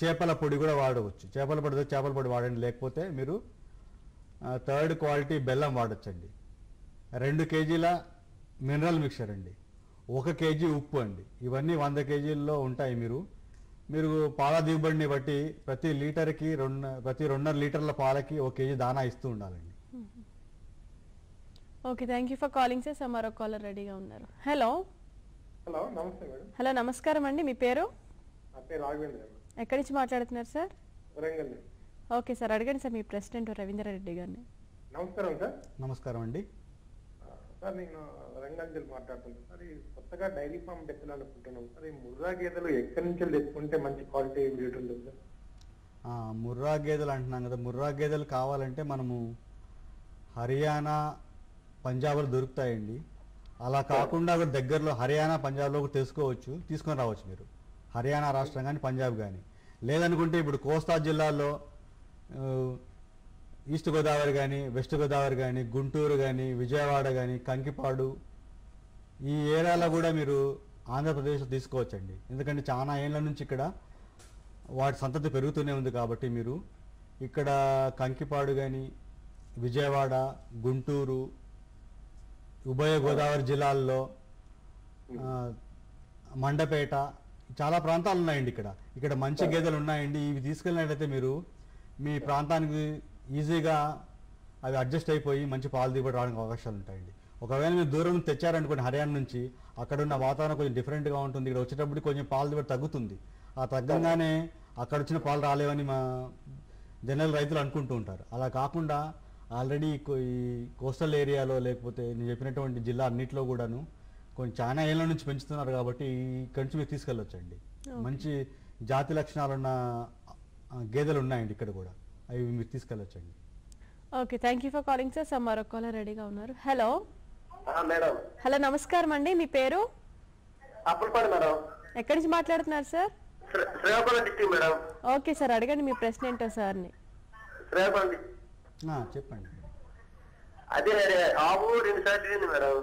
చేపల పొడి కూడా వాడవచ్చు. చేపల పొడి వాడండి, లేకపోతే మీరు థర్డ్ క్వాలిటీ బెల్లం వాడచ్చండి. 2 కేజీల మినరల్ మిక్చర్ అండి, 1 కేజీ ఉప్పు అండి. ఇవన్నీ 100 కేజీల్లో ఉంటాయి. మీరు పాల దిగుబడిని బట్టి ప్రతి 2.5 లీటర్ల పాలకి 1 కేజీ దానా ఇస్తూ ఉండాలండి. Okay, thank you for calling sir. మరో కాలర్ రెడీగా ఉన్నారు. హలో. హలో, నమస్తే మేడం. హలో, నమస్కారం అండి. మీ పేరు? నా పేరు రాఘవేంద్ర. ఎక్కడి నుంచి మాట్లాడుతున్నారు సార్? వరంగల్. ఓకే సార్, అడగండి సార్ మీ ప్రెసిడెంట్ రవీంద్రారెడ్డి గారిని. నమస్కారం సార్. నమస్కారం అండి. సార్ నేను వరంగల్ జిల్లా మాట్లాడుతున్నాను సార్. ఈ కొత్తగా డైరీ ఫామ్ పెట్టాలనుకుంటున్నాం సార్. ఈ ముర్రా గేదెలు ఎక్కడి నుంచి తెచ్చుకుంటే మంచి క్వాలిటీ బ్రీడ్ ఉంటుంది సార్? ముర్రా గేదెలు అంటున్నాం కదా, ముర్రా గేదెలు కావాలంటే మనము హర్యానా పంజాబ్లో దొరుకుతాయండి. అలా కాకుండా దగ్గరలో హర్యానా పంజాబ్లో తీసుకొని రావచ్చు మీరు, హర్యానా రాష్ట్రం కానీ పంజాబ్ కానీ. లేదనుకుంటే ఇప్పుడు కోస్తా జిల్లాల్లో ఈస్ట్ గోదావరి కానీ వెస్ట్ గోదావరి కానీ గుంటూరు కానీ విజయవాడ కానీ కంకిపాడు ఈ ఏరియాలో కూడా మీరు ఆంధ్రప్రదేశ్లో తీసుకోవచ్చండి. ఎందుకంటే చాలా ఏళ్ళ నుంచి ఇక్కడ వాటి సంతతి పెరుగుతూనే ఉంది కాబట్టి మీరు ఇక్కడ కంకిపాడు కానీ విజయవాడ గుంటూరు ఉభయ గోదావరి జిల్లాల్లో మండపేట చాలా ప్రాంతాలు ఉన్నాయండి. ఇక్కడ మంచి గేదెలు ఉన్నాయండి. ఇవి తీసుకెళ్ళినట్లయితే మీరు మీ ప్రాంతానికి ఈజీగా అవి అడ్జస్ట్ అయిపోయి మంచి పాలు దిగుబడి రావడానికి అవకాశాలు ఉంటాయండి. ఒకవేళ మీరు దూరం నుంచి తెచ్చారనుకోండి హర్యానా నుంచి, అక్కడ ఉన్న వాతావరణం కొంచెం డిఫరెంట్గా ఉంటుంది. ఇక్కడ వచ్చేటప్పుడు కొంచెం పాలు దిగుబడి తగ్గుతుంది. ఆ తగ్గంగానే అక్కడ వచ్చిన పాలు రాలేవని మా జనరల్ రైతులు అనుకుంటూ ఉంటారు. అలా కాకుండా ఆల్రెడీ ఈ కోస్టల్ ఏరియాలో లేకపోతే నేను చెప్పినటువంటి జిల్లా అన్నింటిలో కూడాను కొంచెం చాలా ఏళ్ళ నుంచి పెంచుతున్నారు కాబట్టి ఇక్కడి నుంచి మీరు తీసుకెళ్ళొచ్చండి. మంచి జాతి లక్షణాలున్న గేదెలు ఉన్నాయండి ఇక్కడ కూడా, అవి మీరు తీసుకెళ్ళొచ్చండి. Okay, thank you for calling sir. మరో కాలర్ రెడీగా ఉన్నారు. హలో. మేడం. హలో, నమస్కారం అండి. మీ పేరు? అప్పులపాడు మేడం. ఎక్కడి నుంచి మాట్లాడుతున్నారు సార్? Srikakulam district madam. Okay sir, అడగండి మీ ప్రశ్న ఏంటో సార్ని. శ్రీకాకుళం చెప్పండి. అదే ఆవు 2 సార్లు ఇచ్చింది మేడం,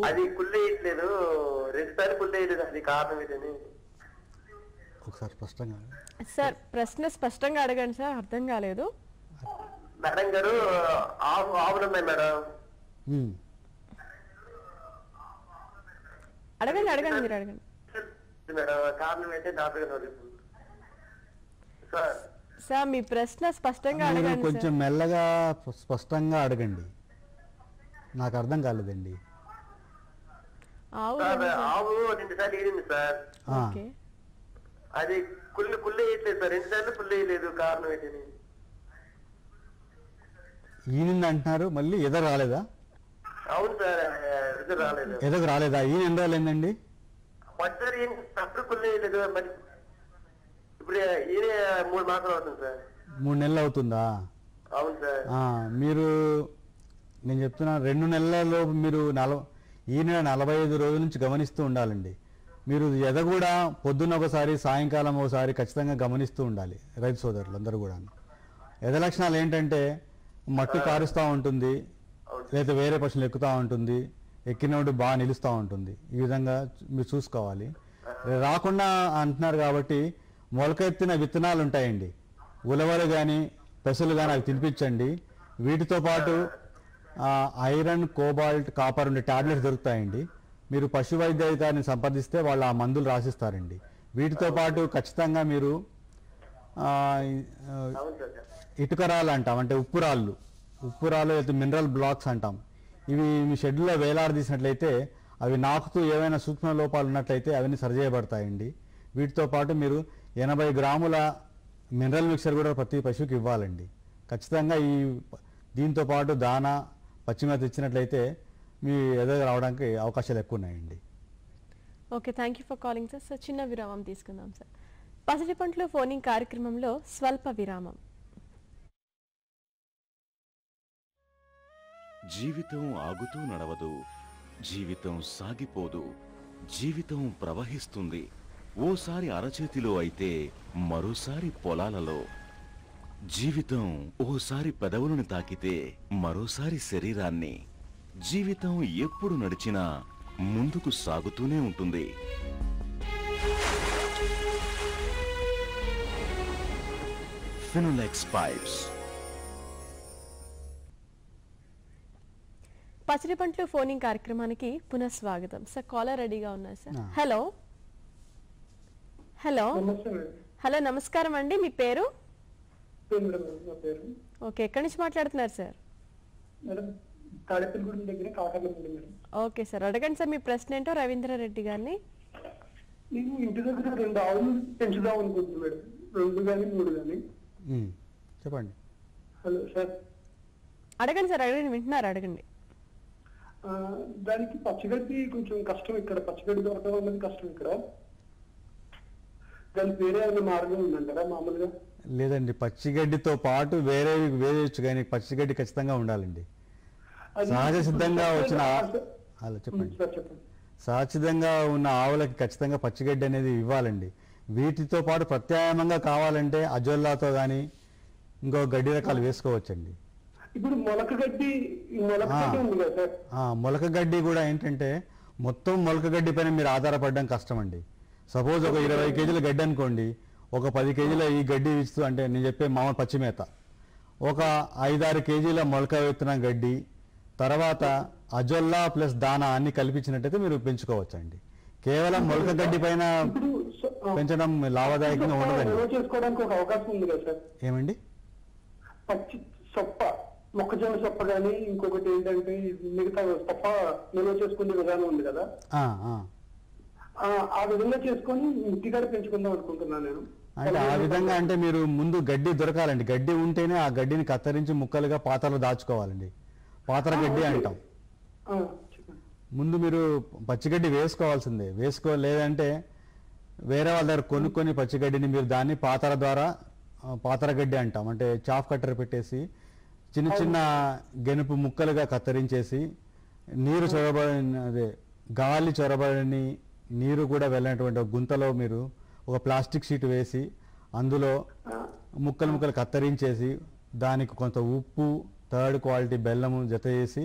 అది కుళ్ళి ఇట్లేదు, 2 సార్లు కుళ్ళి ఇట్లేదు, అది కారణం ఏంటని ఒకసారి స్పష్టంగా సార్ ప్రశ్న స్పష్టంగా అడగండి సార్, అర్థం కాలేదు. మేడం గారు ఆవులు ఉన్నాయి మేడం. అడగండి మీరు అడగండి మేడం. కారణం ఏంటి డాక్టర్ గారు సార్ మీ ప్రశ్న స్పష్టంగా అడగండి. కొంచెం మెల్లగా స్పష్టంగా అడగండి, నాకు అర్థం కాలేదండి. ఆవు 2 సార్లు ఈనింది సార్, అది కుళ్ళి వేయట్లేదు సార్, 2 సార్లు కుళ్ళి వేయలేదు, కారణం ఏంటి? ఈనింది అంటున్నారు, మళ్ళీ ఎదురు రాలేదా? అవును సార్, ఎదురు రాలేదా? ఈయన ఎన్ని రోజులు అయిందండి? అప్పుడు కుళ్ళి వేయలేదు, మరి ఇప్పుడు ఈయన 3 మాసాలు అవుతుంది సార్. 3 నెలలు అవుతుందా? అవును సార్. మీరు నేను చెప్తున్నా 2 నెలలలో మీరు ఈయన 45 రోజుల నుంచి గమనిస్తూ ఉండాలండి. మీరు ఎద కూడా పొద్దున్న ఒకసారి సాయంకాలం ఒకసారి ఖచ్చితంగా గమనిస్తూ ఉండాలి రైతు సోదరులు అందరూ కూడా. ఎద లక్షణాలు ఏంటంటే మట్టి కారుస్తూ ఉంటుంది, లేదా వేరే పశువులు ఎక్కుతూ ఉంటుంది, ఎక్కినోడు బాగా నిలుస్తూ ఉంటుంది. ఈ విధంగా మీరు చూసుకోవాలి. రాకుండా అంటున్నారు కాబట్టి మొలకెత్తిన విత్తనాలు ఉంటాయండి, ఉలవలు కానీ పెసలు కానీ అవి తినిపించండి. వీటితో పాటు ఐరన్, కోబాల్ట్, కాపర్ ఉండే టాబ్లెట్స్ దొరుకుతాయండి. మీరు పశు వైద్యాధికారిని సంప్రదిస్తే వాళ్ళు ఆ మందులు రాసిస్తారండి. వీటితో పాటు ఖచ్చితంగా మీరు ఇటుకరాళ్ళు అంటాం, అంటే ఉప్పురాళ్ళు అయితే మినరల్ బ్లాక్స్ అంటాం. ఇవి మీ షెడ్యూల్లో వేలాడదీసినట్లయితే అవి నాకుతూ ఏవైనా సూక్ష్మ లోపాలు ఉన్నట్లయితే అవన్నీ సరిచేయబడతాయండి. వీటితో పాటు మీరు 80 గ్రాముల మినరల్ మిక్చర్ కూడా ప్రతి పశువుకి ఇవ్వాలండి. ఖచ్చితంగా దీంతో పాటు దానా, పచ్చిమేత ఇచ్చినట్లయితే మీ ఎదురు రావడానికి అవకాశాలు ఎక్కువ ఉన్నాయండి. Okay, thank you for calling sir. Sir చిన్న విరామం తీసుకుందాం సార్. పసిడి పంటలు ఫోనింగ్ కార్యక్రమంలో స్వల్ప విరామం. జీవితం ఆగుతూ నడవదు, జీవితం సాగిపోదు, జీవితం ప్రవహిస్తుంది. ఓసారి అరచేతిలో అయితే మరోసారి పొలాలలో. జీవితం ఓసారి పెదవులను తాకితే మరోసారి శరీరాన్ని. జీవితం ఎప్పుడు నడిచినా ముందుకు సాగుతూనే ఉంటుంది. ఫినోలెక్స్ పైప్స్. పసిడి పంటలు ఫోనింగ్ కార్యక్రమానికి పునఃస్వాగతం. సార్ కాలర్ రెడీగా ఉన్నారు సార్. హలో హలో హలో, నమస్కారం అండి. మీ పేరు? ఓకే, ఎక్కడి నుంచి మాట్లాడుతున్నారు సార్? ఓకే సార్, అడగండి సార్ మీ ప్రశ్న ఏంటో రవీంద్రారెడ్డి గారిని. నేను ఇంటి దగ్గర 2 ఆవులు పెంచుదాం అనుకుంటున్నాను మేడం, 2 కానీ 3 కానీ. చెప్పండి. Hello sir. అడగండి సార్, అడగండి, వింటున్నారు, అడగండి. దానికి పచ్చిగడ్డి కొంచెం కష్టం ఇక్కడ, పచ్చిగడ్డి దొరకడం అనేది కష్టం ఇక్కడ. దానికి వేరే ఏమైనా మార్గం ఉందంటారా మామూలుగా? లేదండి, పచ్చిగడ్డితో పాటు వేరేయచ్చు, కానీ పచ్చిగడ్డి ఖచ్చితంగా ఉండాలండి. సహజ సిద్ధంగా వచ్చిన సహజంగా ఉన్న ఆవులకి ఖచ్చితంగా పచ్చిగడ్డి అనేది ఇవ్వాలండి. వీటితో పాటు ప్రత్యామ్నాయంగా కావాలంటే అజొల్లాతో కానీ ఇంకో గడ్డి రకాలు వేసుకోవచ్చండి. ఇప్పుడు మొలక గడ్డి కూడా ఏంటంటే మొత్తం మొలక గడ్డి పైన మీరు ఆధారపడడం కష్టం అండి. సపోజ్ ఒక 20 కేజీల గడ్డి అనుకోండి, ఒక 10 కేజీల ఈ గడ్డి ఇస్తూ, అంటే నేను చెప్పే మామూలు పచ్చిమేత, ఒక 5-6 కేజీల మొలక విత్తనం గడ్డి, తర్వాత అజొల్లా ప్లస్ దానా అన్ని కల్పించినట్టయితే మీరు పెంచుకోవచ్చండి. కేవలం మొలక గడ్డి పైన పెంచడం లాభదాయకంగా ఉండదండి. ఏమండి? పచ్చి సొప్ప, మొక్కజొన్న సొప్ప కానీ ఇంకొకటి ఏంటంటే మిగతా సొప్ప నిల్వ చేసుకునే విధానం ఉంది కదా, ఆ విధంగా చేసుకొని ఇంటికాడ పెంచుకుందాం అనుకుంటున్నాను నేను. అంటే ఆ విధంగా అంటే మీరు ముందు గడ్డి దొరకాలండి. గడ్డి ఉంటేనే ఆ గడ్డిని కత్తిరించి ముక్కలుగా పాత్రలో దాచుకోవాలండి. పాత్ర గడ్డి అంటాం. ముందు మీరు పచ్చిగడ్డి వేసుకోవాల్సిందే. లేదంటే వేరే వాళ్ళ దగ్గర కొనుక్కొని పచ్చిగడ్డిని మీరు దాన్ని పాత్ర గడ్డి అంటాం. అంటే చాఫ్ కట్టర్ పెట్టేసి చిన్న చిన్న గెనుపు ముక్కలుగా కత్తిరించేసి నీరు గాలి చొరబడని నీరు కూడా వెళ్ళినటువంటి గుంతలో మీరు ఒక ప్లాస్టిక్ షీట్ వేసి అందులో ముక్కలు కత్తిరించేసి దానికి కొంత ఉప్పు, 3rd క్వాలిటీ బెల్లము జత చేసి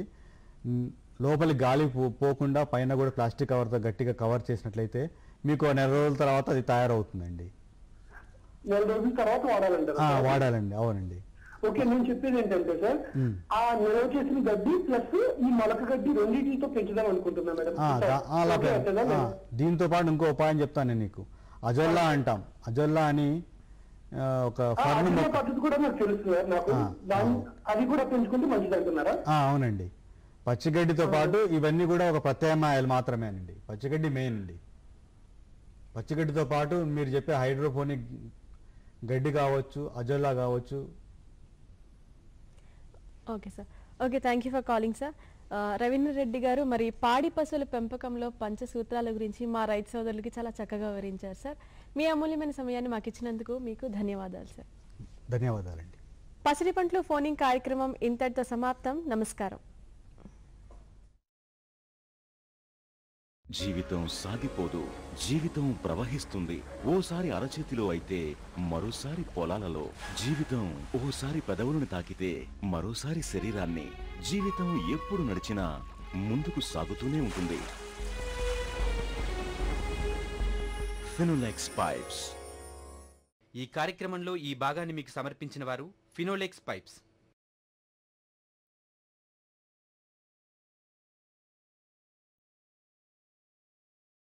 లోపలి గాలి పోకుండా పైన కూడా ప్లాస్టిక్ కవర్తో గట్టిగా కవర్ చేసినట్లయితే మీకు 1 నెల రోజుల తర్వాత అది తయారవుతుందండి. 1 నెల రోజుల తర్వాత వాడాలండి. అవునండి. ఓకే, నేను చెప్పేది ఏంటంటే సార్, ఆ నిల్వ చేసిన గడ్డి ప్లస్ ఈ మొలక గడ్డి రెండింటితో పెంచుదాం అనుకుంటున్నా మేడం. దీంతో పాటు ఇంకో ఉపాయం చెప్తాను నేను నీకు. అజొల్లా అంటాం. అజొల్లా అని ఒక పద్ధతి కూడా నాకు తెలుసు సార్. నాకు అది కూడా పెంచుకుంటే మంచిది అంటున్నారా? అవునండి. పచ్చిగడ్డితో పాటు ఇవన్నీ కూడా ఒక ప్రత్యామ్నాయాలు మాత్రమేనండి. పచ్చిగడ్డి మెయిన్ అండి. పచ్చిగడ్డితో పాటు మీరు చెప్పే హైడ్రోపోనిక్ గడ్డి కావచ్చు, అజొల్లా కావచ్చు. Okay sir. Okay, thank you for calling sir. Ravindra Reddy గారు, మరి పాడి పశువుల పెంపకంలో పంచసూత్రాల గురించి మా రైతు సోదరులకి చాలా చక్కగా వివరించారు సార్. మీ అమూల్యమైన సమయాన్ని మాకు ఇచ్చినందుకు మీకు ధన్యవాదాలు సార్. ధన్యవాదాలండి. పసిడి పంటలు ఫోనింగ్ కార్యక్రమం ఇంతటితో సమాప్తం. నమస్కారం. జీవితం సాగిపోదు, జీవితం ప్రవహిస్తుంది. ఓసారి అరచేతిలో అయితే మరోసారి పొలాలలో. జీవితం ఓసారి పెదవులను తాకితే మరోసారి శరీరాన్ని. జీవితం ఎప్పుడు నడిచినా ముందుకు సాగుతూనే ఉంటుంది. ఫినోలెక్స్ పైప్స్. ఈ కార్యక్రమంలో ఈ భాగాన్ని మీకు సమర్పించిన వారు ఫినోలెక్స్ పైప్స్.